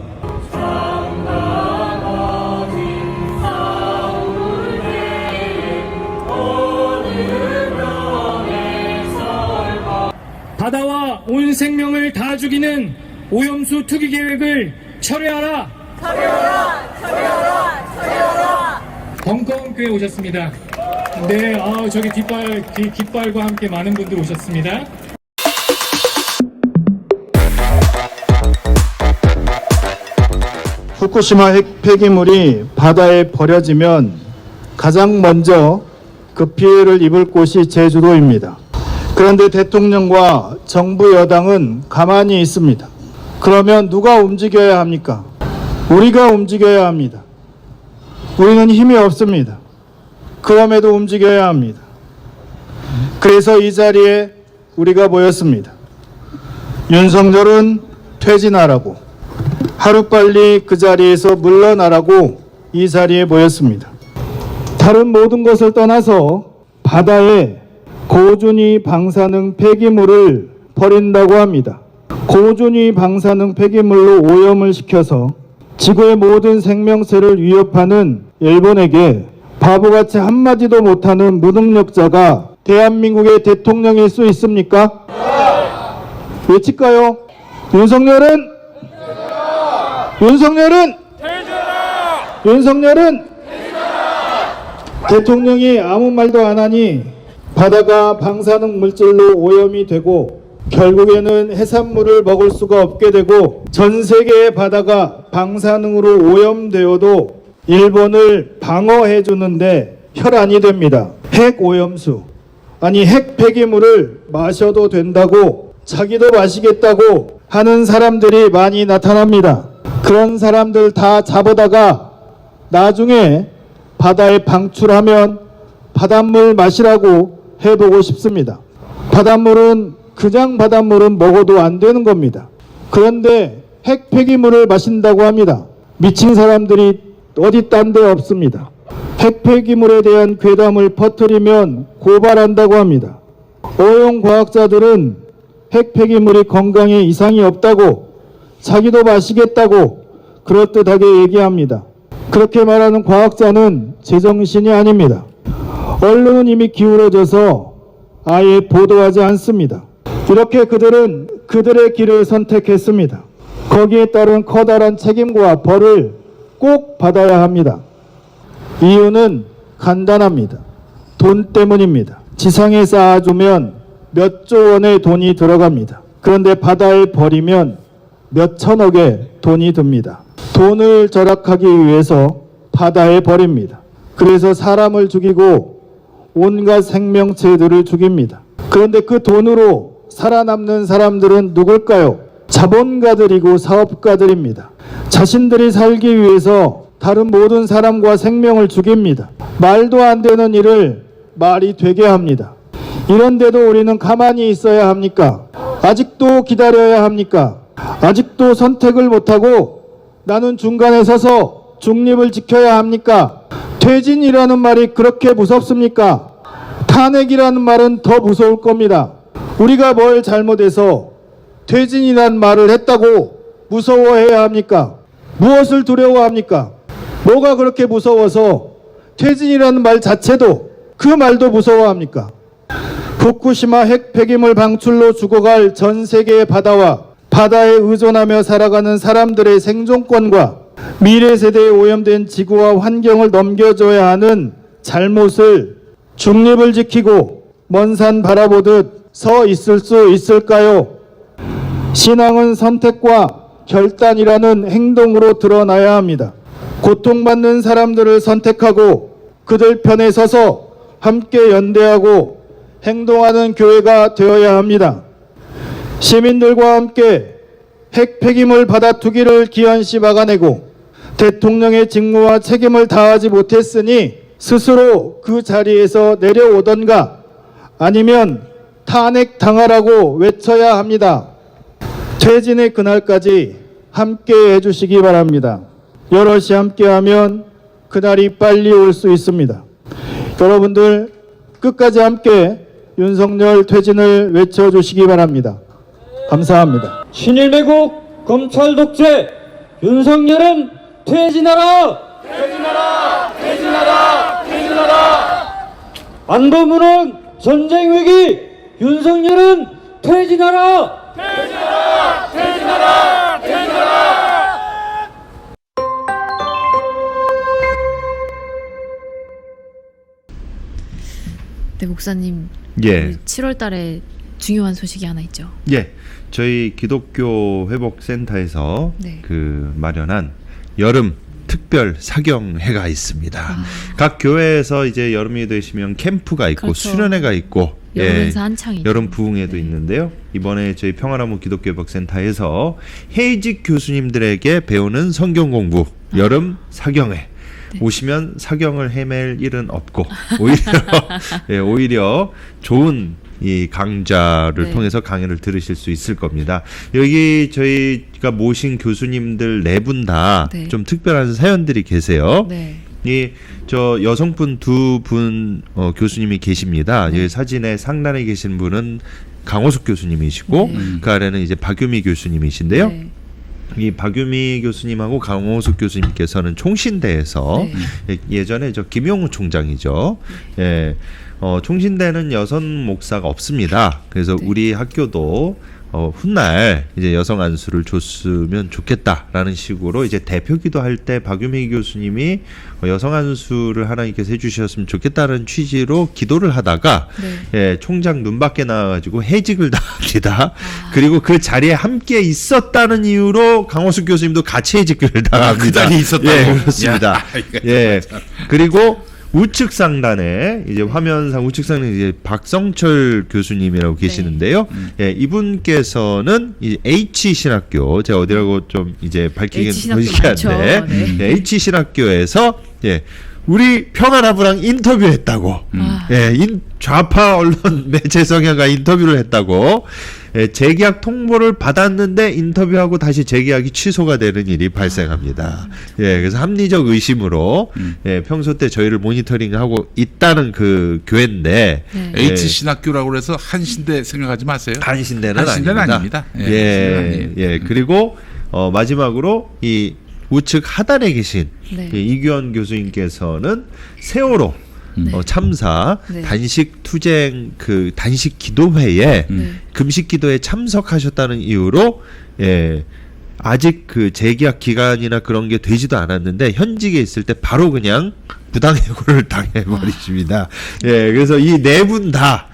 바다와 온 생명을 다 죽이는 오염수 투기 계획을 철회하라! 철회하라! 철회하라! 철회하라! 벙커원교회 오셨습니다. 네, 저기 깃발과 함께 많은 분들 오셨습니다.
후쿠시마 핵 폐기물이 바다에 버려지면 가장 먼저 그 피해를 입을 곳이 제주도입니다. 그런데 대통령과 정부 여당은 가만히 있습니다. 그러면 누가 움직여야 합니까? 우리가 움직여야 합니다. 우리는 힘이 없습니다. 그럼에도 움직여야 합니다. 그래서 이 자리에 우리가 모였습니다. 윤석열은 퇴진하라고, 하루빨리 그 자리에서 물러나라고 이 자리에 모였습니다. 다른 모든 것을 떠나서 바다에 고준위 방사능 폐기물을 버린다고 합니다. 고준위 방사능 폐기물로 오염을 시켜서 지구의 모든 생명체를 위협하는 일본에게 바보같이 한마디도 못하는 무능력자가 대한민국의 대통령일 수 있습니까? 외칠까요? 윤석열은 대통령이 아무 말도 안 하니 바다가 방사능 물질로 오염이 되고 결국에는 해산물을 먹을 수가 없게 되고 전 세계의 바다가 방사능으로 오염되어도 일본을 방어해 주는데 혈안이 됩니다. 핵 오염수, 아니 핵 폐기물을 마셔도 된다고 자기도 마시겠다고 하는 사람들이 많이 나타납니다. 그런 사람들 다 잡아다가 나중에 바다에 방출하면 바닷물 마시라고 해보고 싶습니다. 그냥 바닷물은 먹어도 안 되는 겁니다. 그런데 핵 폐기물을 마신다고 합니다. 미친 사람들이 어디 딴 데 없습니다. 핵 폐기물에 대한 괴담을 퍼뜨리면 고발한다고 합니다. 어용 과학자들은 핵 폐기물이 건강에 이상이 없다고 자기도 마시겠다고 그럴듯하게 얘기합니다. 그렇게 말하는 과학자는 제정신이 아닙니다. 언론은 이미 기울어져서 아예 보도하지 않습니다. 이렇게 그들은 그들의 길을 선택했습니다. 거기에 따른 커다란 책임과 벌을 꼭 받아야 합니다. 이유는 간단합니다. 돈 때문입니다. 지상에 쌓아주면 몇 조 원의 돈이 들어갑니다. 그런데 바다에 버리면 몇 천억의 돈이 듭니다. 돈을 절약하기 위해서 바다에 버립니다. 그래서 사람을 죽이고 온갖 생명체들을 죽입니다. 그런데 그 돈으로 살아남는 사람들은 누굴까요? 자본가들이고 사업가들입니다. 자신들이 살기 위해서 다른 모든 사람과 생명을 죽입니다. 말도 안 되는 일을 말이 되게 합니다. 이런데도 우리는 가만히 있어야 합니까? 아직도 기다려야 합니까? 아직도 선택을 못하고 나는 중간에 서서 중립을 지켜야 합니까? 퇴진이라는 말이 그렇게 무섭습니까? 탄핵이라는 말은 더 무서울 겁니다. 우리가 뭘 잘못해서 퇴진이라는 말을 했다고 무서워해야 합니까? 무엇을 두려워합니까? 뭐가 그렇게 무서워서 퇴진이라는 말 자체도 그 말도 무서워합니까? 후쿠시마 핵 폐기물 방출로 죽어갈 전 세계의 바다와 바다에 의존하며 살아가는 사람들의 생존권과 미래 세대에 오염된 지구와 환경을 넘겨줘야 하는 잘못을 중립을 지키고 먼 산 바라보듯 서 있을 수 있을까요? 신앙은 선택과 결단이라는 행동으로 드러나야 합니다. 고통받는 사람들을 선택하고 그들 편에 서서 함께 연대하고 행동하는 교회가 되어야 합니다. 시민들과 함께 핵 폐기물 바다 투기를 기한시 막아내고 대통령의 직무와 책임을 다하지 못했으니 스스로 그 자리에서 내려오던가 아니면 탄핵 당하라고 외쳐야 합니다. 퇴진의 그날까지 함께 해주시기 바랍니다. 여럿이 함께하면 그날이 빨리 올 수 있습니다. 여러분들 끝까지 함께 윤석열 퇴진을 외쳐주시기 바랍니다. 감사합니다.
친일매국 검찰 독재 윤석열은 퇴진하라! 퇴진하라! 퇴진하라! 퇴진하라! 안보무능 전쟁 위기 윤석열은 퇴진하라! 퇴진하라! 퇴진하라! 퇴진하라!
네, 목사님.
예.
7월 달에 중요한 소식이 하나 있죠.
예. 저희 기독교 회복센터에서
네.
마련한 여름 특별 사경회가 있습니다. 각 교회에서 이제 여름이 되시면 캠프가 있고
그렇죠.
수련회가 있고
여름 행사 한창이죠.
여름 부흥회도
네.
있는데요. 이번에 저희 평화나무 기독교 회복센터에서 해직 교수님들에게 배우는 성경 공부 여름 사경회. 네. 오시면 사경을 헤맬 일은 없고 오히려 좋은 이 강좌를
네.
통해서 강의를 들으실 수 있을 겁니다. 여기 저희가 모신 교수님들 4분 다 좀
네.
특별한 사연들이 계세요.
네.
저 여성분 2분 교수님이 계십니다.
네.
여기 사진에 상단에 계신 분은 강호숙 교수님이시고 그 아래는 이제 박유미 교수님이신데요.
네.
이 박유미 교수님하고 강호숙 교수님께서는 총신대에서 예전에 저 김용우 총장이죠. 예, 총신대는 여성 목사가 없습니다. 그래서 우리 학교도 훗날 이제 여성 안수를 줬으면 좋겠다라는 식으로 이제 대표기도 할 때 박유미 교수님이 여성 안수를 하나님께서 해주셨으면 좋겠다는 취지로 기도를 하다가 예, 총장 눈 밖에 나와가지고 해직을 당합니다. 그리고 그 자리에 함께 있었다는 이유로 강호숙 교수님도 같이 해직을 당합니다.
그 자리에 있었다고.
예, 그렇습니다.
야,
예, 그리고 우측 상단에 이제 화면상 우측 상단에 이제 박성철 교수님이라고 계시는데요. 예, 이분께서는 이 H 신학교 제가 어디라고 좀 이제 밝히긴 한데 예, H 신학교에서 예, 우리 평안아부랑 인터뷰했다고. 예, 좌파 언론 매체 성향과 인터뷰를 했다고. 예, 재계약 통보를 받았는데 인터뷰하고 다시 재계약이 취소가 되는 일이 발생합니다. 예, 그래서 합리적 의심으로 예, 평소 때 저희를 모니터링하고 있다는 그 교회인데
H 신학교라고 해서 한신대 생각하지 마세요.
한신대는
아닙니다.
예, 예, 그리고 마지막으로 이 우측 하단에 계신 이규현 교수님께서는 세월호 참사 단식 투쟁 그 단식 기도회에 금식 기도에 참석하셨다는 이유로 예, 아직 그 재계약 기간이나 그런 게 되지도 않았는데 현직에 있을 때 바로 그냥 부당해고를 당해버리십니다. 예, 그래서 이 네 분 다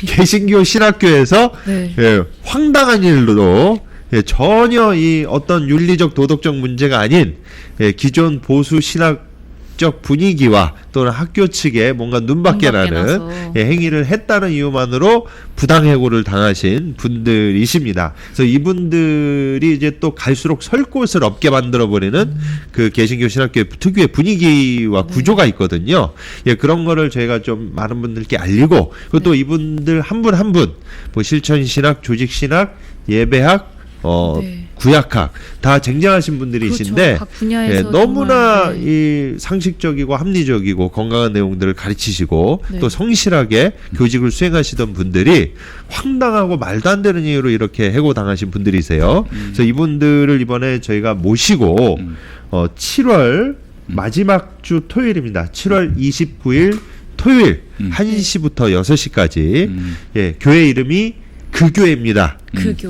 개신교 신학교에서 예, 황당한 일로 예, 전혀 이 어떤 윤리적 도덕적 문제가 아닌 예, 기존 보수 신학적 분위기와 또는 학교 측에 뭔가 눈밖에 나는 예, 행위를 했다는 이유만으로 부당해고를 당하신 분들이십니다. 그래서 이분들이 이제 또 갈수록 설 곳을 없게 만들어버리는 그 개신교 신학교의 특유의 분위기와 구조가 있거든요. 예, 그런 거를 저희가 좀 많은 분들께 알리고 그리고 또 이분들 한 분 한 분 뭐 실천신학, 조직신학, 예배학 구약학 다 쟁쟁하신 분들이신데
그렇죠.
예, 너무나 이 상식적이고 합리적이고 건강한 내용들을 가르치시고 또 성실하게 교직을 수행하시던 분들이 황당하고 말도 안 되는 이유로 이렇게 해고당하신 분들이세요. 그래서 이분들을 이번에 저희가 모시고 7월 마지막 주 토요일입니다. 7월 29일 토요일 1시부터 6시까지 예, 교회 이름이 그 교회입니다.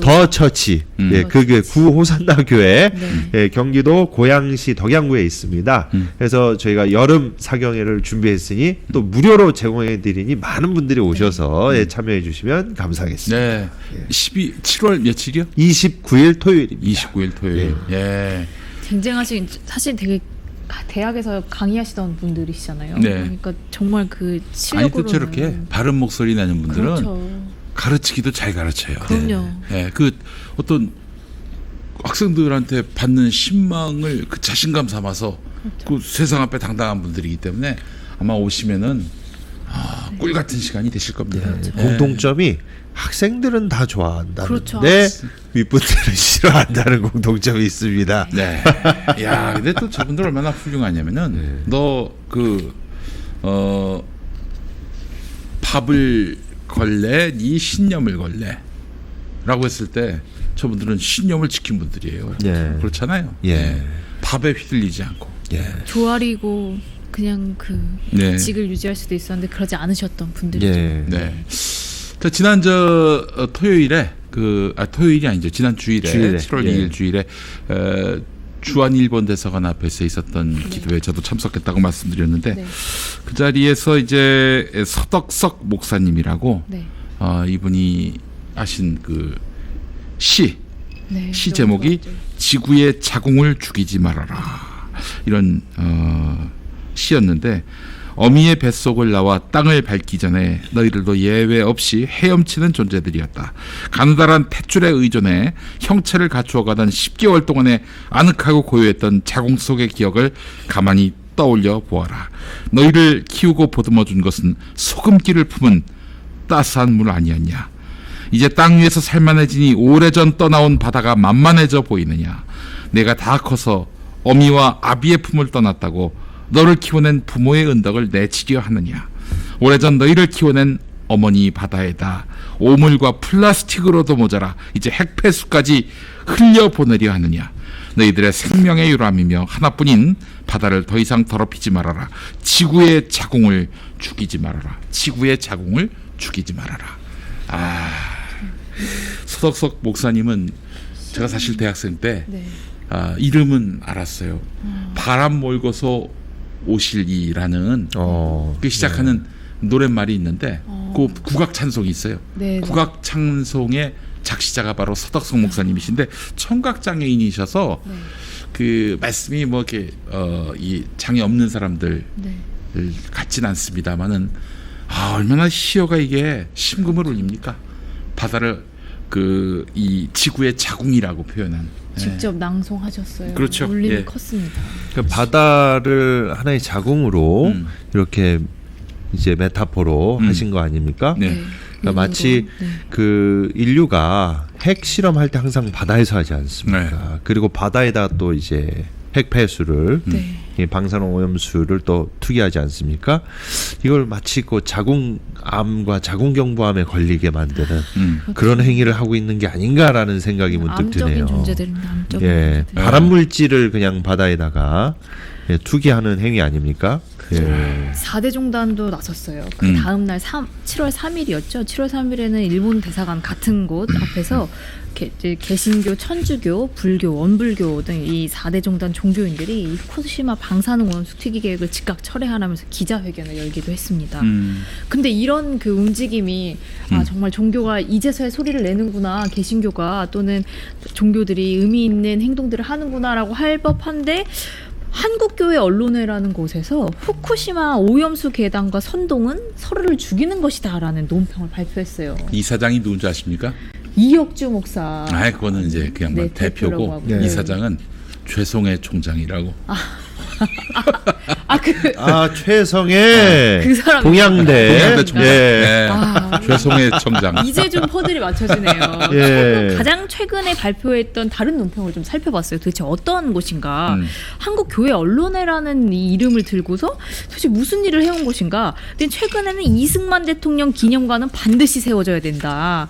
더 처치. 예, 그 교회 구호산나 교회. 예, 경기도 고양시 덕양구에 있습니다. 그래서 저희가 여름 사경회를 준비했으니 또 무료로 제공해 드리니 많은 분들이 오셔서 예, 참여해 주시면 감사하겠습니다.
네. 7월 며칠이요?
29일 토요일입니다.
29일 토요일. 예.
쟁쟁하신 사실 되게 대학에서 강의하시던 분들이시잖아요.
네.
그러니까 정말 그 실력으로는
아니 또 저렇게 바른 목소리 내는 분들은
그렇죠.
가르치기도 잘 가르쳐요.
그럼요.
네. 그 어떤 학생들한테 받는 신망을 그 자신감 삼아서 그 세상 앞에 당당한 분들이기 때문에 아마 오시면은 꿀 같은 시간이 되실 겁니다.
그렇죠.
공통점이 학생들은 다 좋아한다는데
그렇죠.
윗분들은 싫어한다는 공통점이 있습니다.
네. 야, 근데 또 저분들 얼마나 훌륭하냐면은 너 그 밥을 걸래, 네 신념을 걸래라고 했을 때 저분들은 신념을 지킨 분들이에요.
예.
그렇잖아요.
예.
네. 밥에 휘둘리지 않고.
예.
조아리고 그냥 그 직을 유지할 수도 있었는데 그러지 않으셨던 분들이죠.
예.
네. 자, 지난 토요일에 토요일이 아니죠. 지난 주일에 7월 2일 주일에 주한 일본 대사관 앞에서 있었던 기도회에 저도 참석했다고 말씀드렸는데 그 자리에서 이제 서덕석 목사님이라고 이분이 하신 그 시 제목이 지구의 자궁을 죽이지 말아라 이런 시였는데 어미의 뱃속을 나와 땅을 밟기 전에 너희들도 예외 없이 헤엄치는 존재들이었다. 가느다란 탯줄에 의존해 형체를 갖추어가던 10개월 동안의 아늑하고 고요했던 자궁 속의 기억을 가만히 떠올려 보아라. 너희를 키우고 보듬어 준 것은 소금기를 품은 따스한 물 아니었냐. 이제 땅 위에서 살만해지니 오래전 떠나온 바다가 만만해져 보이느냐. 내가 다 커서 어미와 아비의 품을 떠났다고 너를 키워낸 부모의 은덕을 내치려 하느냐. 오래전 너희를 키워낸 어머니 바다에다 오물과 플라스틱으로도 모자라 이제 핵폐수까지 흘려보내려 하느냐. 너희들의 생명의 유람이며 하나뿐인 바다를 더 이상 더럽히지 말아라. 지구의 자궁을 죽이지 말아라. 지구의 자궁을 죽이지 말아라. 서덕석 목사님은 제가 사실 대학생 때 이름은 알았어요. 바람 몰고서 오실이라는 그 시작하는 노랫말이 있는데 그 국악 찬송이 있어요. 국악 찬송의 작시자가 바로 서덕석 목사님이신데 청각 장애인이셔서 그 말씀이 뭐 이렇게 이 장애 없는 사람들 같진 않습니다만은 얼마나 시어가 이게 심금을 울립니까? 바다를 그 이 지구의 자궁이라고 표현한.
직접 낭송하셨어요.
그렇죠.
울림이 컸습니다.
그 바다를 하나의 자궁으로 이렇게 이제 메타포로 하신 거 아닙니까?
네.
그러니까 마치 그 인류가 핵 실험할 때 항상 바다에서 하지 않습니까? 그리고 바다에다 또 이제 핵 폐수를 이 방사능 오염수를 또 투기하지 않습니까? 이걸 마치 그 자궁암과 자궁경부암에 걸리게 만드는 그런 행위를 하고 있는 게 아닌가라는 생각이 문득 드네요.
암적인 존재들입니다. 암적인
예,
존재들.
발암 물질을 그냥 바다에다가 투기하는 행위 아닙니까? 예.
4대 종단도 나섰어요. 그 다음 날 7월 3일이었죠. 7월 3일에는 일본 대사관 같은 곳 앞에서 개신교, 천주교, 불교, 원불교 등 이 4대 종단 종교인들이 이 후쿠시마 방사능 오염수 투기 계획을 즉각 철회하라면서 기자회견을 열기도 했습니다. 근데 이런 그 움직임이 정말 종교가 이제서야 소리를 내는구나, 개신교가 또는 종교들이 의미 있는 행동들을 하는구나라고 할 법한데 한국교회 언론회라는 곳에서 후쿠시마 오염수 괴담과 선동은 서로를 죽이는 것이다라는 논평을 발표했어요.
이 사장이 누군지 아십니까?
이혁주 목사.
그거는 이제 그냥
네,
대표고 이 사장은 최송해 총장이라고.
최성해
그 사람
동양대
총장.
예.
최송해 총장.
이제 좀 퍼즐이 맞춰지네요.
예.
가장 최근에 발표했던 다른 논평을 좀 살펴봤어요. 도대체 어떤 곳인가? 한국교회 언론회라는 이 이름을 들고서 도대체 무슨 일을 해온 곳인가? 근데 최근에는 이승만 대통령 기념관은 반드시 세워져야 된다.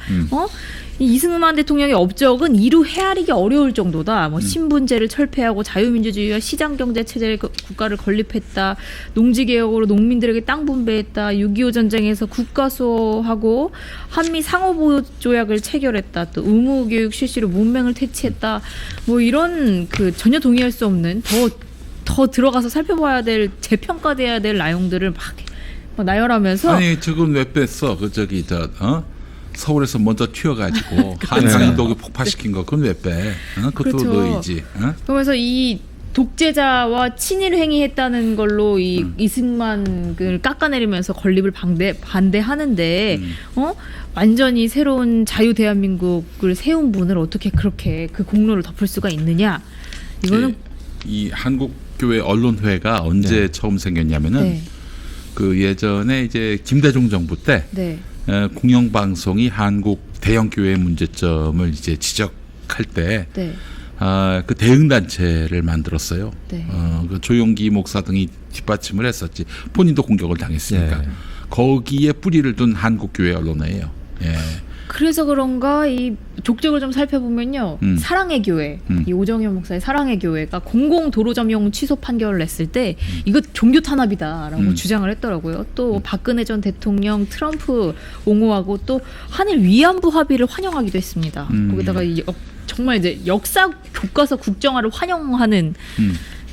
이 이승만 대통령의 업적은 이루 헤아리기 어려울 정도다. 뭐 신분제를 철폐하고 자유민주주의와 시장경제 체제를 국가를 건립했다. 농지개혁으로 농민들에게 땅 분배했다. 6.25 전쟁에서 국가수호하고 한미 상호보호 조약을 체결했다. 또 의무교육 실시로 문맹을 퇴치했다. 뭐 이런 그 전혀 동의할 수 없는 더 들어가서 살펴봐야 될 재평가돼야 될 내용들을 막 나열하면서
지금 왜 뺐어? 서울에서 먼저 튀어가지고 한상도교 폭파시킨 거 그건 왜 빼? 그것도
그렇죠.
너희지.
그러면서 이 독재자와 친일 행위했다는 걸로 이 이승만을 깎아내리면서 건립을 반대하는데 완전히 새로운 자유 대한민국을 세운 분을 어떻게 그렇게 그 공로를 덮을 수가 있느냐? 이거는
이 한국교회 언론회가 언제 처음 생겼냐면은 그 예전에 이제 김대중 정부 때 공영방송이 한국 대형교회 문제점을 이제 지적할 때 그 대응단체를 만들었어요. 그 조용기 목사 등이 뒷받침을 했었지. 본인도 공격을 당했으니까. 거기에 뿌리를 둔 한국교회 언론회예요.
그래서 그런가 이 족적을 좀 살펴보면요. 사랑의 교회, 이 오정현 목사의 사랑의 교회가 공공도로점용 취소 판결을 냈을 때 이거 종교 탄압이다라고 주장을 했더라고요. 또 박근혜 전 대통령 트럼프 옹호하고 또 한일 위안부 합의를 환영하기도 했습니다. 거기다가 정말 이제 역사 교과서 국정화를 환영하는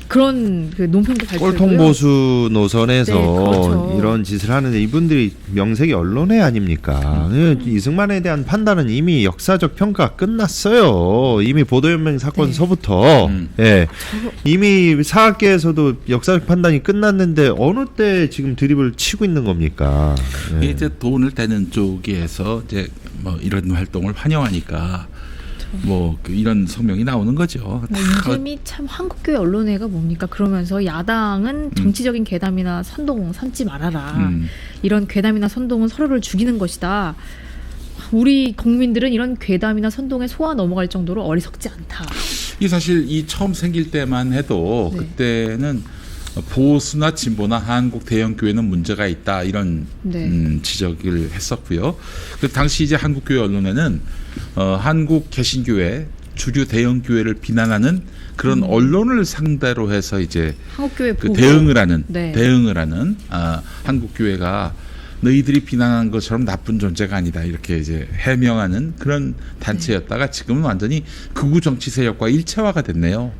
그런 그 논평도 발표했고요.
꼴통 보수 노선에서
그렇죠.
이런 짓을 하는데 이분들이 명색이 언론회 아닙니까? 이승만에 대한 판단은 이미 역사적 평가 끝났어요. 이미 보도연맹 사건서부터 이미 사학계에서도 역사적 판단이 끝났는데 어느 때 지금 드립을 치고 있는 겁니까?
이제 돈을 대는 쪽에서 이제 뭐 이런 활동을 환영하니까. 이런 성명이 나오는 거죠.
요즘이 참 한국교회 언론회가 뭡니까? 그러면서 야당은 정치적인 괴담이나 선동 삼지 말아라. 이런 괴담이나 선동은 서로를 죽이는 것이다. 우리 국민들은 이런 괴담이나 선동에 속아 넘어갈 정도로 어리석지 않다.
이 사실 이 처음 생길 때만 해도 그때는 보수나 진보나 한국 대형 교회는 문제가 있다 이런
네.
지적을 했었고요. 그 당시 이제 한국 교회 언론에는 한국 개신교회 주류 대형 교회를 비난하는 그런 언론을 상대로 해서 이제
한국교회
그
보고
대응을 하는
네.
한국 교회가 너희들이 비난하는 것처럼 나쁜 존재가 아니다 이렇게 이제 해명하는 그런 단체였다가 지금은 완전히 극우 정치 세력과 일체화가 됐네요.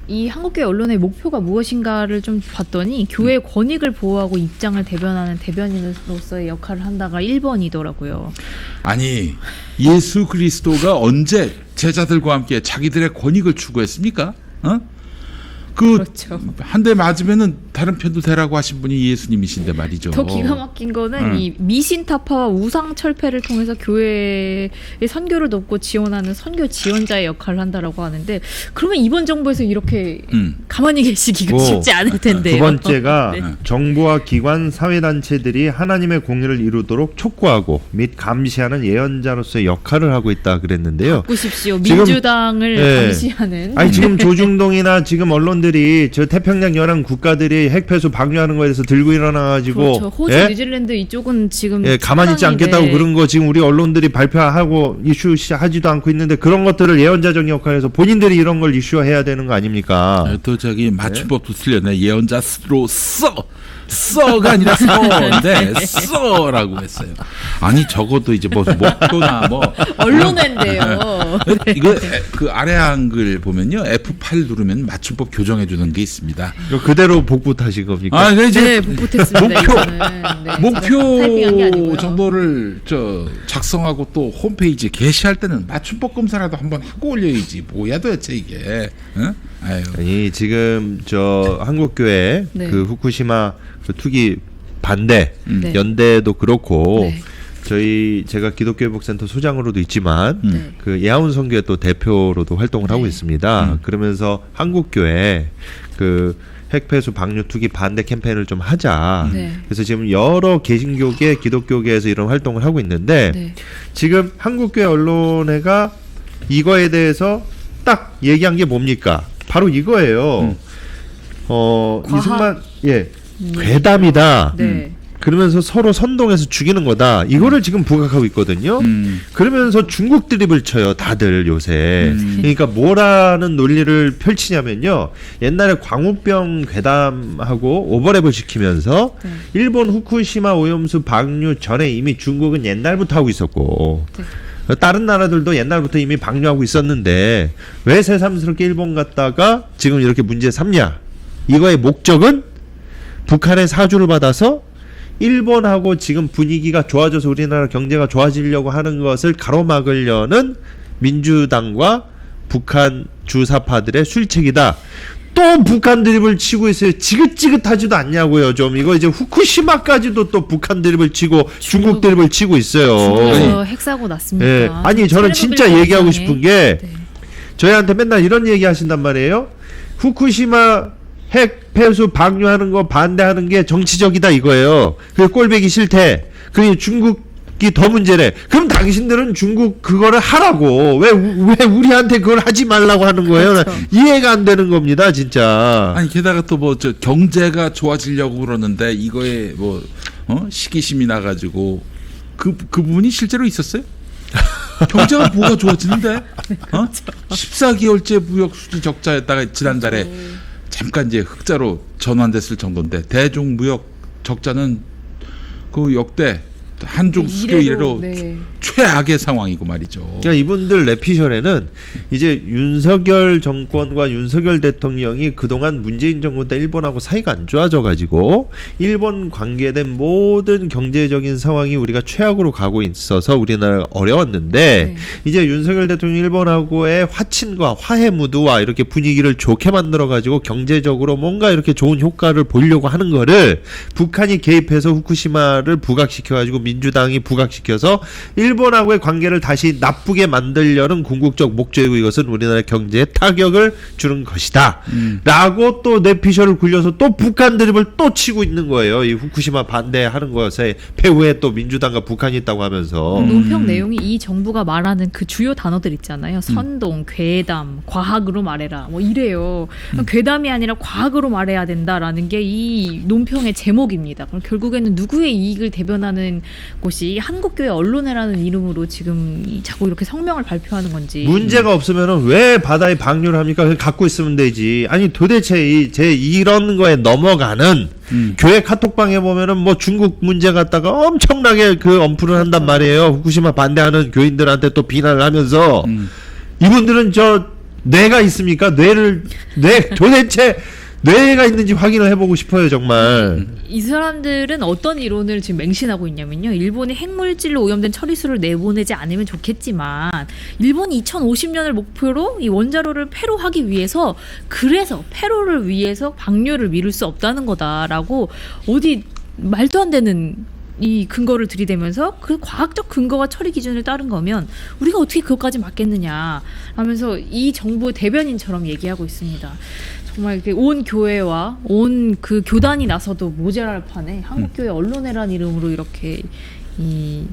이 한국교회 언론의 목표가 무엇인가를 좀 봤더니 교회의 권익을 보호하고 입장을 대변하는 대변인으로서의 역할을 한다가 1번이더라고요.
아니 예수 그리스도가 언제 제자들과 함께 자기들의 권익을 추구했습니까?
그렇죠.
한 대 맞으면은 다른 편도 되라고 하신 분이 예수님이신데 말이죠.
더 기가 막힌 거는 이 미신 타파와 우상 철폐를 통해서 교회의 선교를 돕고 지원하는 선교 지원자의 역할을 한다라고 하는데 그러면 이번 정부에서 이렇게 가만히 계시기가 쉽지 않을 텐데요.
두 번째가
네.
정부와 기관, 사회단체들이 하나님의 공의를 이루도록 촉구하고 및 감시하는 예언자로서의 역할을 하고 있다 그랬는데요.
바꾸십시오.
지금,
민주당을
네.
감시하는.
아니 지금 조중동이나 지금 언론들이 저 태평양 연안 국가들이 핵폐수 방류하는 거에 대해서 들고 일어나가지고
그렇죠. 호주,
예?
뉴질랜드 이쪽은 지금
가만히 있지 않겠다고
네.
그런 거 지금 우리 언론들이 발표하고 이슈하지도 않고 있는데 그런 것들을 예언자적 역할에서 본인들이 이런 걸 이슈해야 되는 거 아닙니까?
또 저기 맞춤법도 틀렸네. 예언자로서 써가 아니라 써인데 써라고 했어요. 아니 적어도 이제 뭐 목표나 뭐
언론인데요.
이거 그 아래 한글 보면요 F8 누르면 맞춤법 교정해 주는 게 있습니다.
이거 그대로 복붙하신 겁니까?
아, 이제
네, 못했습니다.
목표 정보를 작성하고 또 홈페이지에 게시할 때는 맞춤법 검사라도 한번 하고 올려야지. 뭐야 도대체 이게? 응? 아유.
아니 지금 저 한국교회
네.
그 후쿠시마 그 투기 반대
네.
연대도 그렇고
네.
제가 기독교회복센터 소장으로도 있지만
네.
그 예하운 선교회 또 대표로도 활동을 하고 있습니다. 그러면서 한국교회 그 핵폐수 방류 투기 반대 캠페인을 좀 하자.
네.
그래서 지금 여러 개신교계, 기독교계에서 이런 활동을 하고 있는데
네.
지금 한국교회 언론회가 이거에 대해서 딱 얘기한 게 뭡니까? 바로 이거예요. 이승만 괴담이다.
네.
그러면서 서로 선동해서 죽이는 거다. 이거를 지금 부각하고 있거든요. 그러면서 중국 드립을 쳐요. 다들 요새. 그러니까 뭐라는 논리를 펼치냐면요. 옛날에 광우병 괴담하고 오버랩을 시키면서 일본 후쿠시마 오염수 방류 전에 이미 중국은 옛날부터 하고 있었고 다른 나라들도 옛날부터 이미 방류하고 있었는데 왜 새삼스럽게 일본 갔다가 지금 이렇게 문제 삼냐. 이거의 목적은 북한의 사주를 받아서 일본하고 지금 분위기가 좋아져서 우리나라 경제가 좋아지려고 하는 것을 가로막으려는 민주당과 북한 주사파들의 술책이다. 또 북한 드립을 치고 있어요. 지긋지긋하지도 않냐고요. 좀 이거 이제 후쿠시마까지도 또 북한 드립을 치고 중국 드립을 치고 있어요.
핵사고 났습니까?
예. 아니 저는 진짜 얘기하고 싶은 게 저희한테 맨날 이런 얘기 하신단 말이에요. 후쿠시마 핵 폐수 방류하는 거 반대하는 게 정치적이다 이거예요. 그 꼴배기 싫대. 그리고 중국이 더 문제래. 그럼 당신들은 중국 그거를 하라고 왜 우리한테 그걸 하지 말라고 하는 거예요?
그렇죠.
이해가 안 되는 겁니다, 진짜.
아니 게다가 또 뭐 경제가 좋아지려고 그러는데 이거에 뭐 시기심이 나가지고 그 부분이 실제로 있었어요? 경제가 뭐가 좋아지는데? 14개월째 무역 수지 적자였다가 지난달에 잠깐 이제 흑자로 전환됐을 정도인데 대중 무역 적자는 그 역대 한중 수교 이래로 최악의 상황이고 말이죠.
그러니까 이분들 내피셜에는 이제 윤석열 정권과 윤석열 대통령이 그동안 문재인 정부 때 일본하고 사이가 안 좋아져가지고 일본 관계된 모든 경제적인 상황이 우리가 최악으로 가고 있어서 우리나라가 어려웠는데 이제 윤석열 대통령 일본하고의 화친과 화해 무드와 이렇게 분위기를 좋게 만들어가지고 경제적으로 뭔가 이렇게 좋은 효과를 보려고 하는 거를 북한이 개입해서 후쿠시마를 부각시켜가지고 민주당이 부각시켜서 일본하고의 관계를 다시 나쁘게 만들려는 궁극적 목적이고 이것은 우리나라 경제에 타격을 주는 것이다. 라고 또 내피셜을 굴려서 또 북한 드립을 또 치고 있는 거예요. 이 후쿠시마 반대하는 것에 배후에 또 민주당과 북한이 있다고 하면서.
논평 내용이 이 정부가 말하는 그 주요 단어들 있잖아요. 선동, 괴담, 과학으로 말해라. 뭐 이래요. 괴담이 아니라 과학으로 말해야 된다라는 게 이 논평의 제목입니다. 그럼 결국에는 누구의 이익을 대변하는 곳이 한국교회 언론회라는 이름으로 지금 자꾸 이렇게 성명을 발표하는 건지.
문제가 없으면은 왜 바다에 방류를 합니까? 그냥 갖고 있으면 되지. 아니 도대체 이런 거에 넘어가는 교회 카톡방에 보면은 뭐 중국 문제 갖다가 엄청나게 그 언플을 한단 말이에요. 후쿠시마 반대하는 교인들한테 또 비난을 하면서 이분들은 뇌가 있습니까? 도대체 뇌가 있는지 확인을 해보고 싶어요, 정말.
이 사람들은 어떤 이론을 지금 맹신하고 있냐면요. 일본이 핵물질로 오염된 처리수를 내보내지 않으면 좋겠지만 일본이 2050년을 목표로 이 원자로를 폐로하기 위해서 그래서 폐로를 위해서 방류를 미룰 수 없다는 거다라고 어디 말도 안 되는 이 근거를 들이대면서 그 과학적 근거와 처리 기준을 따른 거면 우리가 어떻게 그것까지 맞겠느냐 하면서 이 정부 대변인처럼 얘기하고 있습니다. 정말 이렇게 온 교회와 온 그 교단이 나서도 모자랄 판에 한국교회 언론회란 이름으로 이렇게 이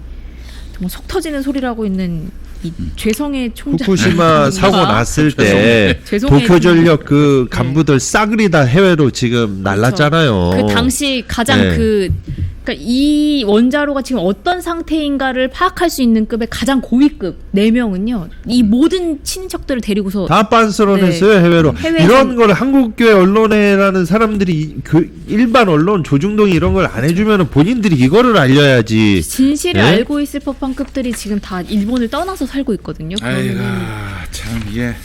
정말 속 터지는 소리를 하고 있는 이 죄성의 총장
후쿠시마 사고 났을 때 도쿄전력 그 간부들 싸그리 다 해외로 지금 날랐잖아요.
그 당시 가장 그러니까 이 원자로가 지금 어떤 상태인가를 파악할 수 있는 급의 가장 고위급 4명은요. 이 모든 친인척들을 데리고서
다 빤스런했어요. 해외로. 이런 걸 한국교회 언론회라는 사람들이 일반 언론 조중동이 이런 걸 안 해주면 본인들이 이거를 알려야지.
진실을 알고 있을 법한 급들이 지금 다 일본을 떠나서 살고 있거든요.
아이고 참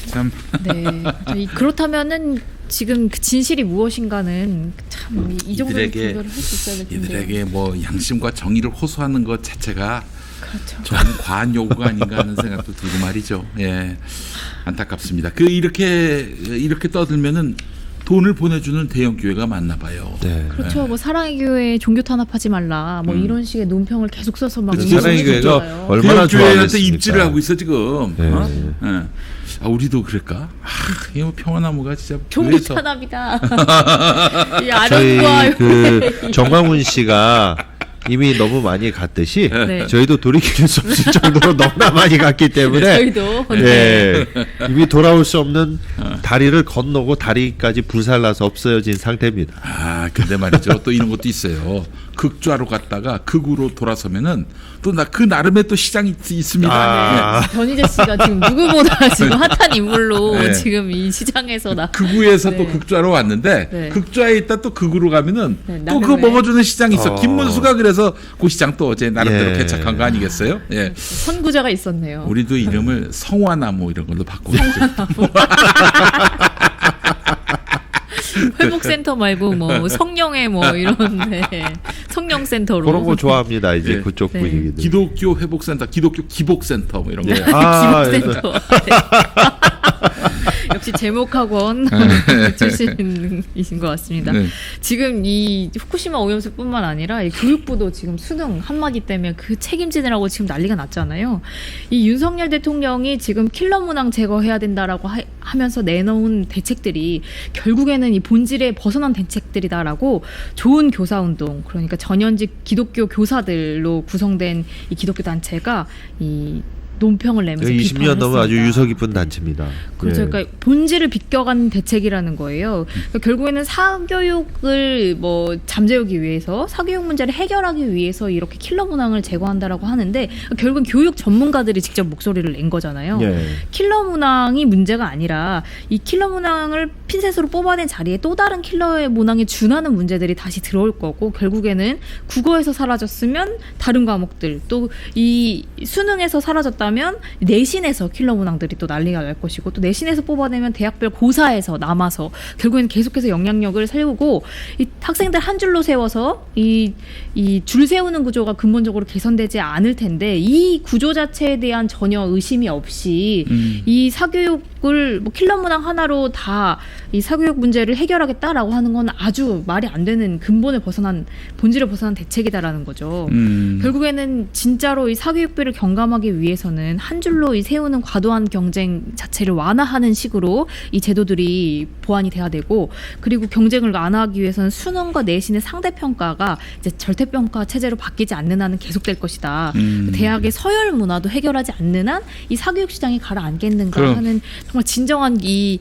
참.
네. 그렇다면은 지금 그 진실이 무엇인가는 참 이 정도의 분별을 할 수 있어야 될 텐데.
이들에게 뭐 양심과 정의를 호소하는 것 자체가
그렇죠.
좀 과한 요구가 아닌가 하는 생각도 들고 말이죠. 예, 안타깝습니다. 이렇게 떠들면은 돈을 보내주는 대형 교회가 많나 봐요.
네.
그렇죠. 뭐 사랑의 교회 종교 탄압하지 말라. 뭐 이런 식의 논평을 계속 써서 막.
사랑의 교회가 얼마나
교회한테 입지를 하고 있어 지금.
네.
우리도 그럴까? 이게 뭐 평화나무가 진짜
종교 탄압이다. 이
저희
아름과
그 정광훈 씨가 이미 너무 많이 갔듯이 저희도 돌이킬 수 없을 정도로 너무나 많이 갔기 때문에
저희도
이미 돌아올 수 없는 다리를 건너고 다리까지 불살라서 없어진 상태입니다.
근데 말이죠. 또 이런 것도 있어요. 극좌로 갔다가 극으로 돌아서면은 또 그 나름의 또 시장이 있습니다.
변희재 씨가 지금 누구보다 지금 핫한 인물로 지금 이 시장에서
극우에서 또 극좌로 왔는데 극좌에 있다 또 극으로 가면은 또 그거 먹어주는 시장이 있어. 김문수가 그래서 그 시장 또 어제 나름대로 개척한 거 아니겠어요? 예.
선구자가 있었네요.
우리도 이름을 성화나무 이런 걸로 바꾸겠죠.
회복센터 말고 뭐 성령회 뭐 이런 성령센터로
그런 거 좋아합니다. 이제 그쪽 분위기들.
기독교 회복센터, 기독교 기복센터 뭐 이런 거.
기복센터. 역시 제목학원 출신이신 것 같습니다. 지금 이 후쿠시마 오염수뿐만 아니라 이 교육부도 지금 수능 한마디 때문에 그 책임지느라고 지금 난리가 났잖아요. 이 윤석열 대통령이 지금 킬러 문항 제거해야 된다라고 하면서 내놓은 대책들이 결국에는 이 본질에 벗어난 대책들이다라고 좋은 교사운동, 그러니까 전현직 기독교 교사들로 구성된 이 기독교 단체가 이 논평을 내면서
20년 넘은 아주 유서 깊은 단체입니다.
그렇죠. 그러니까 본질을 비껴간 대책이라는 거예요. 그러니까 결국에는 사교육을 뭐 잠재우기 위해서, 사교육 문제를 해결하기 위해서 이렇게 킬러 문항을 제거한다라고 하는데 결국은 교육 전문가들이 직접 목소리를 낸 거잖아요. 킬러 문항이 문제가 아니라 이 킬러 문항을 핀셋으로 뽑아낸 자리에 또 다른 킬러의 문항에 준하는 문제들이 다시 들어올 거고, 결국에는 국어에서 사라졌으면 다른 과목들, 또 이 수능에서 사라졌다면 내신에서 킬러 문항들이 또 난리가 날 것이고, 또 내신에서 뽑아내면 대학별 고사에서 남아서 결국에는 계속해서 영향력을 세우고, 이 학생들 한 줄로 세워서 이 줄 세우는 구조가 근본적으로 개선되지 않을 텐데, 이 구조 자체에 대한 전혀 의심이 없이 이 사교육을 뭐 킬러 문항 하나로 다 이 사교육 문제를 해결하겠다라고 하는 건 아주 말이 안 되는 본질을 벗어난 대책이다라는 거죠. 결국에는 진짜로 이 사교육비를 경감하기 위해서는 한 줄로 이 세우는 과도한 경쟁 자체를 완화하는 식으로 이 제도들이 보완이 돼야 되고, 그리고 경쟁을 완화하기 위해서는 수능과 내신의 상대평가가 이제 절대평가 체제로 바뀌지 않는 한은 계속될 것이다. 대학의 서열 문화도 해결하지 않는 한 이 사교육 시장이 가라앉겠는가 하는 정말 진정한 이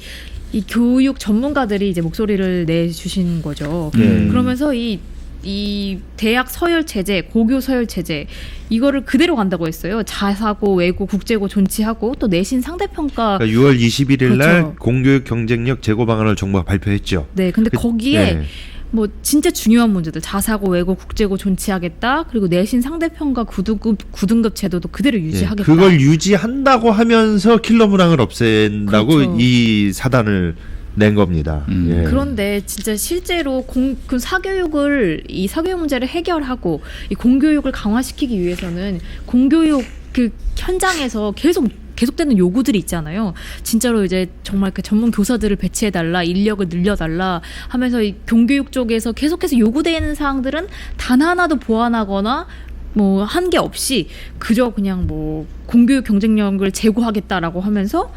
교육 전문가들이 이제 목소리를 내주신 거죠. 그러면서 이 대학 서열 체제, 고교 서열 체제 이거를 그대로 간다고 했어요. 자사고, 외고, 국제고 존치하고 또 내신 상대평가.
그러니까 6월 21일 날
그렇죠.
공교육 경쟁력 제고 방안을 정부가 발표했죠.
네, 근데 거기에 뭐 진짜 중요한 문제들, 자사고, 외고, 국제고 존치하겠다. 그리고 내신 상대평가 9등급 제도도 그대로 유지하겠다.
그걸 유지한다고 하면서 킬러 문항을 없앤다고
그렇죠.
이 사단을 낸 겁니다. 예.
그런데 진짜 실제로 그 이 사교육 문제를 해결하고 이 공교육을 강화시키기 위해서는 공교육 그 현장에서 계속되는 요구들이 있잖아요. 진짜로 이제 정말 그 전문 교사들을 배치해달라, 인력을 늘려달라 하면서 이 공교육 쪽에서 계속해서 요구되는 사항들은 단 하나도 보완하거나 뭐 한 게 없이 그저 그냥 뭐 공교육 경쟁력을 제고하겠다라고 하면서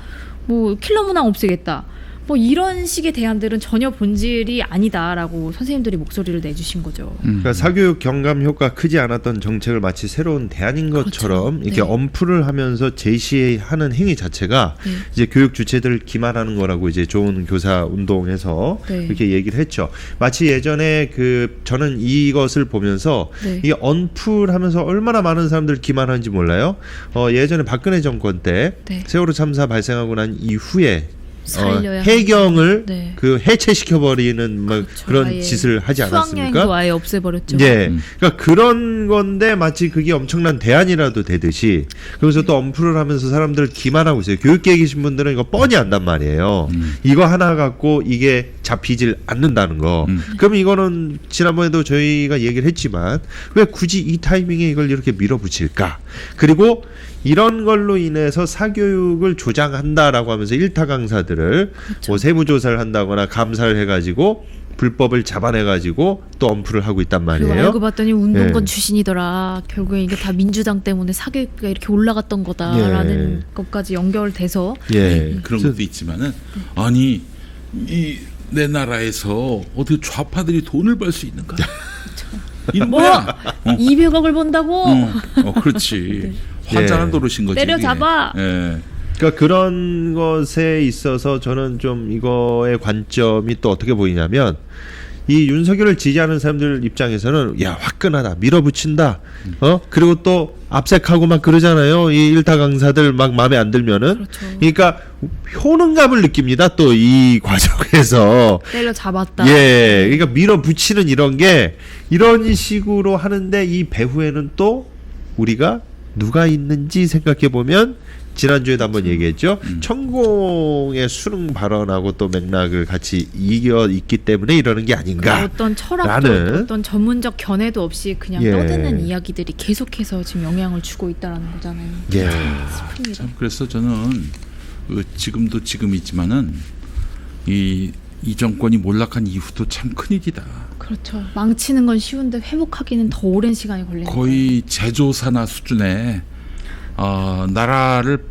뭐 킬러 문항 없애겠다. 뭐 이런 식의 대안들은 전혀 본질이 아니다라고 선생님들이 목소리를 내주신 거죠.
그러니까 사교육 경감 효과 크지 않았던 정책을 마치 새로운 대안인 것처럼
그렇죠.
이렇게
네.
언플을 하면서 제시하는 행위 자체가 이제 교육 주체들을 기만하는 거라고 이제 좋은 교사 운동에서 이렇게 얘기를 했죠. 마치 예전에 저는 이것을 보면서 이 언플하면서 얼마나 많은 사람들 기만하는지 몰라요. 예전에 박근혜 정권 때 세월호 참사 발생하고 난 이후에 해경을 해체시켜버리는 뭐
그렇죠.
그런 짓을 하지 않았습니까?
수학여행도 아예 없애버렸죠.
예, 그러니까 그런 건데 마치 그게 엄청난 대안이라도 되듯이 그래서 또 언플을 하면서 사람들을 기만하고 있어요. 교육계에 계신 분들은 이거 뻔히 안단 말이에요. 이거 하나 갖고 이게 잡히질 않는다는 거. 그럼 이거는 지난번에도 저희가 얘기를 했지만 왜 굳이 이 타이밍에 이걸 이렇게 밀어붙일까? 그리고 이런 걸로 인해서 사교육을 조장한다라고 하면서 일타 강사들을 뭐 세무조사를 한다거나 감사를 해가지고 불법을 잡아내가지고 또 언플을 하고 있단 말이에요.
그리고 알고 봤더니 운동권 출신이더라. 결국에 이게 다 민주당 때문에 사교육비가 이렇게 올라갔던 거다라는 것까지 연결돼서
그런 것도 있지만은 아니 내 나라에서 어떻게 좌파들이 돈을 벌 수 있는가? 이런 거야.
200억을 번다고?
그렇지. 환장한 노릇인 거지.
때려잡아.
그러니까 그런 것에 있어서 저는 좀 이거의 관점이 또 어떻게 보이냐면 이 윤석열을 지지하는 사람들 입장에서는 야 화끈하다 밀어붙인다 그리고 또 압색하고 막 그러잖아요. 이 일타 강사들 막 마음에 안 들면은 그러니까 효능감을 느낍니다. 또 이 과정에서
때려잡았다.
그러니까 밀어붙이는 이런 게 이런 식으로 하는데 이 배후에는 또 우리가 누가 있는지 생각해 보면 지난주에도 한번 얘기했죠. 천공의 수능 발언하고 또 맥락을 같이 이겨 있기 때문에 이러는 게 아닌가.
어떤 철학도 어떤 전문적 견해도 없이 그냥 떠드는 이야기들이 계속해서 지금 영향을 주고 있다라는 거잖아요. 슬픕니다.
그래서 저는 지금도 지금이지만은 이 정권이 몰락한 이후도 참 큰일이다.
그렇죠. 망치는 건 쉬운데 회복하기는 더 오랜 시간이 걸리는
거의 제조사나 수준의 나라를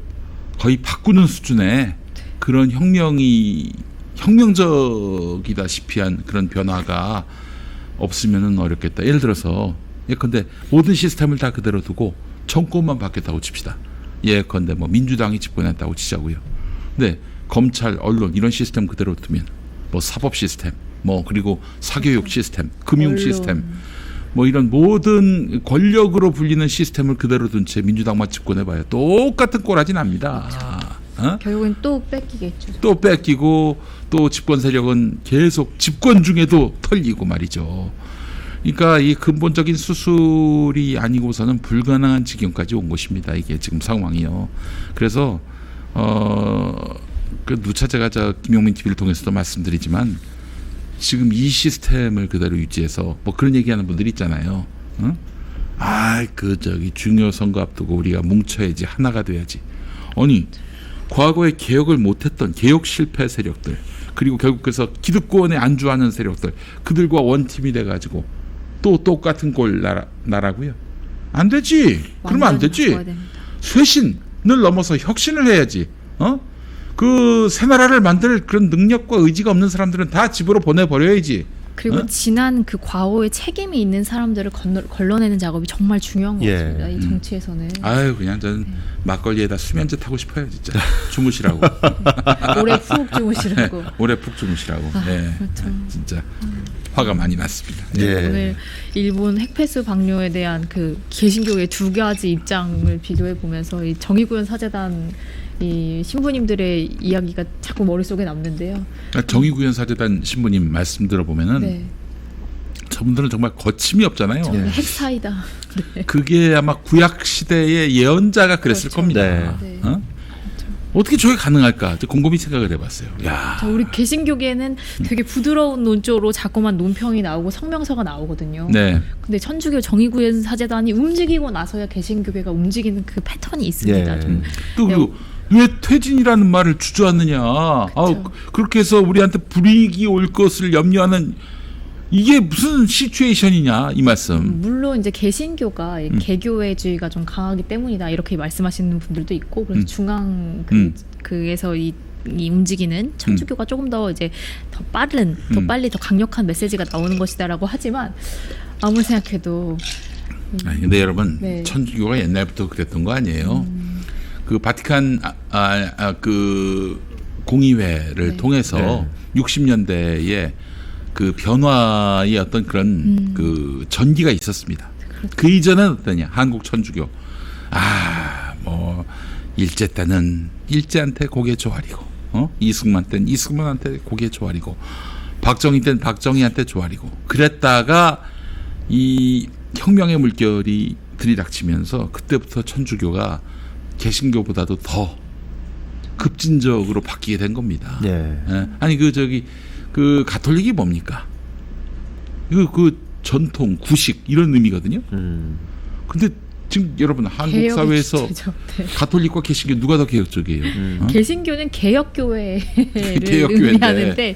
거의 바꾸는 수준의 그런 혁명적이다시피 한 그런 변화가 없으면은 어렵겠다. 예를 들어서 예컨대 모든 시스템을 다 그대로 두고 정권만 바뀌었다고 칩시다. 예컨대 뭐 민주당이 집권했다고 치자고요. 근데 검찰, 언론 이런 시스템 그대로 두면 뭐 사법 시스템, 뭐 그리고 사교육 시스템, 금융 시스템, 뭐 이런 모든 권력으로 불리는 시스템을 그대로 둔 채 민주당만 집권해봐야 똑같은 꼬라지 납니다.
결국엔 또 뺏기겠죠.
또 뺏기고 또 집권 세력은 계속 집권 중에도 털리고 말이죠. 그러니까 이 근본적인 수술이 아니고서는 불가능한 지경까지 온 것입니다. 이게 지금 상황이요. 그래서 누차 제가 김용민 TV를 통해서도 말씀드리지만 지금 이 시스템을 그대로 유지해서 뭐 그런 얘기하는 분들이 있잖아요. 중요 선거 앞두고 우리가 뭉쳐야지 하나가 돼야지. 아니 과거에 개혁을 못했던 개혁 실패 세력들 그리고 결국 그래서 기득권에 안주하는 세력들 그들과 원팀이 돼가지고 또 똑같은 꼴 나라고요. 안 되지. 그러면 안 되지. 쇄신을 넘어서 혁신을 해야지. 그 새 나라를 만들 그런 능력과 의지가 없는 사람들은 다 집으로 보내버려야지.
그리고 지난 그 과오의 책임이 있는 사람들을 걸러내는 작업이 정말 중요한 것 같습니다. 이 정치에서는.
아유 그냥 저는 막걸리에다 수면제 타고 싶어요 진짜. 주무시라고.
오래 푹 주무시라고.
네, 오래 푹 주무시라고. 네,
그렇죠.
진짜 화가 많이 났습니다.
오늘 일본 핵폐수 방류에 대한 그 개신교의 두 가지 입장을 비교해 보면서 이 정의구현 사재단 이 신부님들의 이야기가 자꾸 머릿속에 남는데요.
정의구현 사재단 신부님 말씀 들어보면은 저분들은 정말 거침이 없잖아요.
핵사이다.
그게 아마 구약 시대의 예언자가 그랬을 겁니다. 어떻게 저게 가능할까? 곰곰이 생각을 해봤어요. 야.
우리 개신교계는 되게 부드러운 논조로 자꾸만 논평이 나오고 성명서가 나오거든요.
네.
근데 천주교 정의구현 사재단이 움직이고 나서야 개신교계가 움직이는 그 패턴이 있습니다.
또 왜 퇴진이라는 말을 주저하느냐? 그렇게 해서 우리한테 불이익이 올 것을 염려하는 이게 무슨 시츄에이션이냐 이 말씀.
물론 이제 개신교가 개교회주의가 좀 강하기 때문이다 이렇게 말씀하시는 분들도 있고 그래서 중앙 그에서 이 움직이는 천주교가 조금 더 이제 더 빠른, 더 빨리 더 강력한 메시지가 나오는 것이다라고 하지만 아무리 생각해도.
근데 여러분 천주교가 옛날부터 그랬던 거 아니에요? 그 바티칸 그 공의회를 통해서 60년대에 그 변화의 어떤 그런 그 전기가 있었습니다. 그 이전은 어떠냐? 한국 천주교. 뭐 일제 때는 일제한테 고개 조아리고, 이승만 때는 이승만한테 고개 조아리고, 박정희 때는 박정희한테 조아리고. 그랬다가 이 혁명의 물결이 들이닥치면서 그때부터 천주교가 개신교보다도 더 급진적으로 바뀌게 된 겁니다. 아니 그 가톨릭이 뭡니까? 그 전통, 구식 이런 의미거든요. 근데 지금 여러분 한국 사회에서 가톨릭과 개신교 누가 더 개혁적이에요?
개신교는 개혁교회를 의미하는데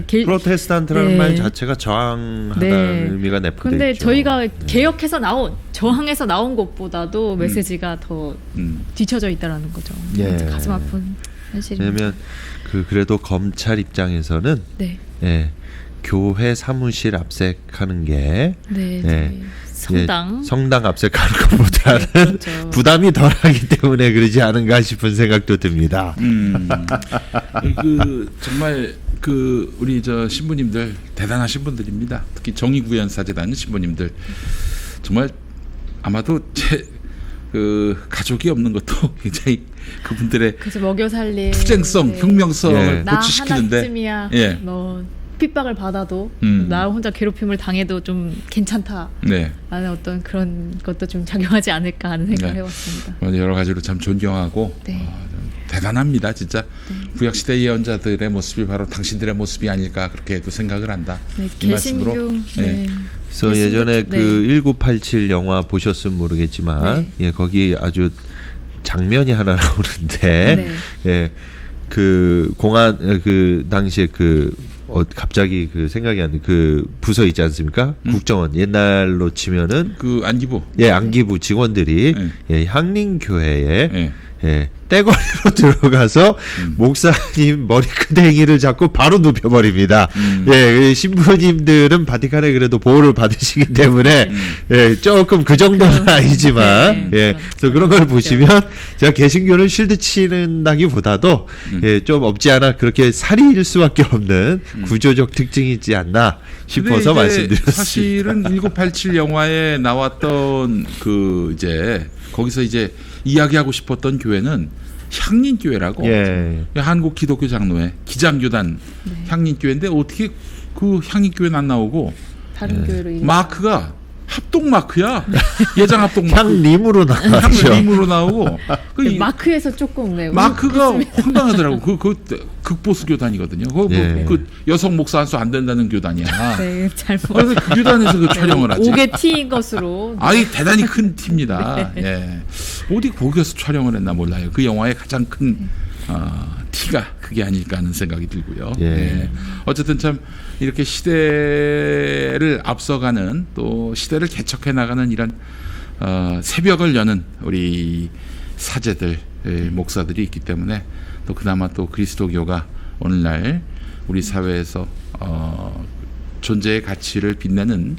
프로테스탄트라는 말 자체가 저항하다는 의미가 내포되어 있죠.
근데 저희가 개혁해서 저항해서 나온 것보다도 메시지가 더 뒤쳐져 있다라는 거죠. 가슴 아픈 사실입니다.
왜냐하면 그래도 검찰 입장에서는 교회 사무실 압색하는 게 성당 압색하는 것보다는 부담이 덜하기 때문에 그러지 않은가 싶은 생각도 듭니다.
정말 우리 신부님들 대단하신 분들입니다. 특히 정의구현 사재단 신부님들 정말 아마도 제 가족이 없는 것도 굉장히 그분들의
먹여 살릴
투쟁성, 혁명성을 고취시키는데
하나쯤이야 너 핍박을 받아도 나 혼자 괴롭힘을 당해도 좀 괜찮다 라는 어떤 그런 것도 좀 작용하지 않을까 하는 생각을 해봤습니다.
여러 가지로 참 존경하고 대단합니다. 진짜 구약시대 예언자들의 모습이 바로 당신들의 모습이 아닐까 그렇게도 생각을 한다. 이 말씀으로.
그래서 예전에 그 1987 영화 보셨으면 모르겠지만 거기 아주 장면이 하나 나오는데 그 공안 그 당시에 갑자기 생각이 안 나. 그 부서 있지 않습니까? 국정원 옛날로 치면은
그 안기부.
안기부 직원들이 향림교회에 떼거리로 들어가서 목사님 머리끄댕이를 잡고 바로 눕혀버립니다. 신부님들은 바티칸에 그래도 보호를 받으시기 때문에 조금 그 정도는 아니지만 그래서 그런 걸 보시면 제가 개신교는 쉴드 치는다기보다도 좀 없지 않아 그렇게 살이일 수밖에 없는 구조적 특징이 있지 않나 싶어서 말씀드렸습니다.
사실은 1987 영화에 나왔던 거기서 이제 이야기하고 싶었던 교회는 향린교회라고 한국 기독교 장로회 기장교단 향린교회인데 어떻게 그 향린교회는 안 나오고
다른 교회로
마크가 합동 마크야. 예장 합동 마크.
향림으로 나왔죠.
향림으로 나오고
마크에서 조금
마크가 황당하더라고. 그 극보수 교단이거든요. 그 여성 목사 한 수 안 된다는 교단이야.
잘못.
그래서 그 교단에서 그 촬영을 하지.
5개 티인 것으로.
대단히 큰 티입니다. 어디 거기서 촬영을 했나 몰라요. 그 영화의 가장 큰 의미가 그게 아닐까 하는 생각이 들고요.
예.
네. 어쨌든 참 이렇게 시대를 앞서가는 또 시대를 개척해 나가는 이런 새벽을 여는 우리 사제들 목사들이 있기 때문에 또 그나마 또 그리스도교가 오늘날 우리 사회에서 존재의 가치를 빛내는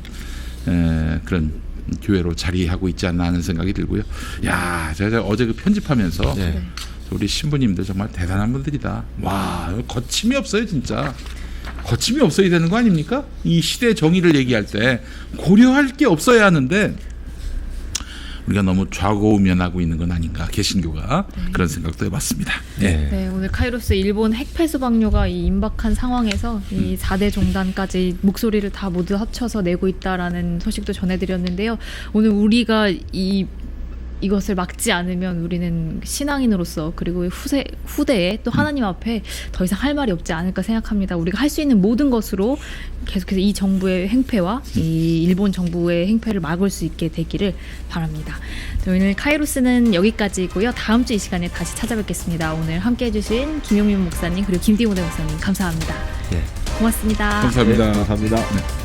그런 교회로 자리하고 있지 않나 하는 생각이 들고요. 야, 제가 어제 그 편집하면서
네.
우리 신부님들 정말 대단한 분들이다. 와, 거침이 없어요, 진짜. 거침이 없어야 되는 거 아닙니까? 이 시대 정의를 얘기할 때 고려할 게 없어야 하는데 우리가 너무 좌고우면하고 있는 건 아닌가, 개신교가. 그런 생각도 해봤습니다. 네.
네, 오늘 카이로스 일본 핵폐수 방류가 이 임박한 상황에서 이 4대 종단까지 목소리를 다 모두 합쳐서 내고 있다라는 소식도 전해드렸는데요. 오늘 우리가 이것을 막지 않으면 우리는 신앙인으로서 그리고 후대에 또 하나님 앞에 더 이상 할 말이 없지 않을까 생각합니다. 우리가 할 수 있는 모든 것으로 계속해서 이 정부의 행패와 이 일본 정부의 행패를 막을 수 있게 되기를 바랍니다. 오늘 카이로스는 여기까지고요. 다음 주 이 시간에 다시 찾아뵙겠습니다. 오늘 함께해 주신 김용민 목사님 그리고 김디모 목사님 감사합니다.
예.
고맙습니다.
감사합니다.
네, 감사합니다.
네.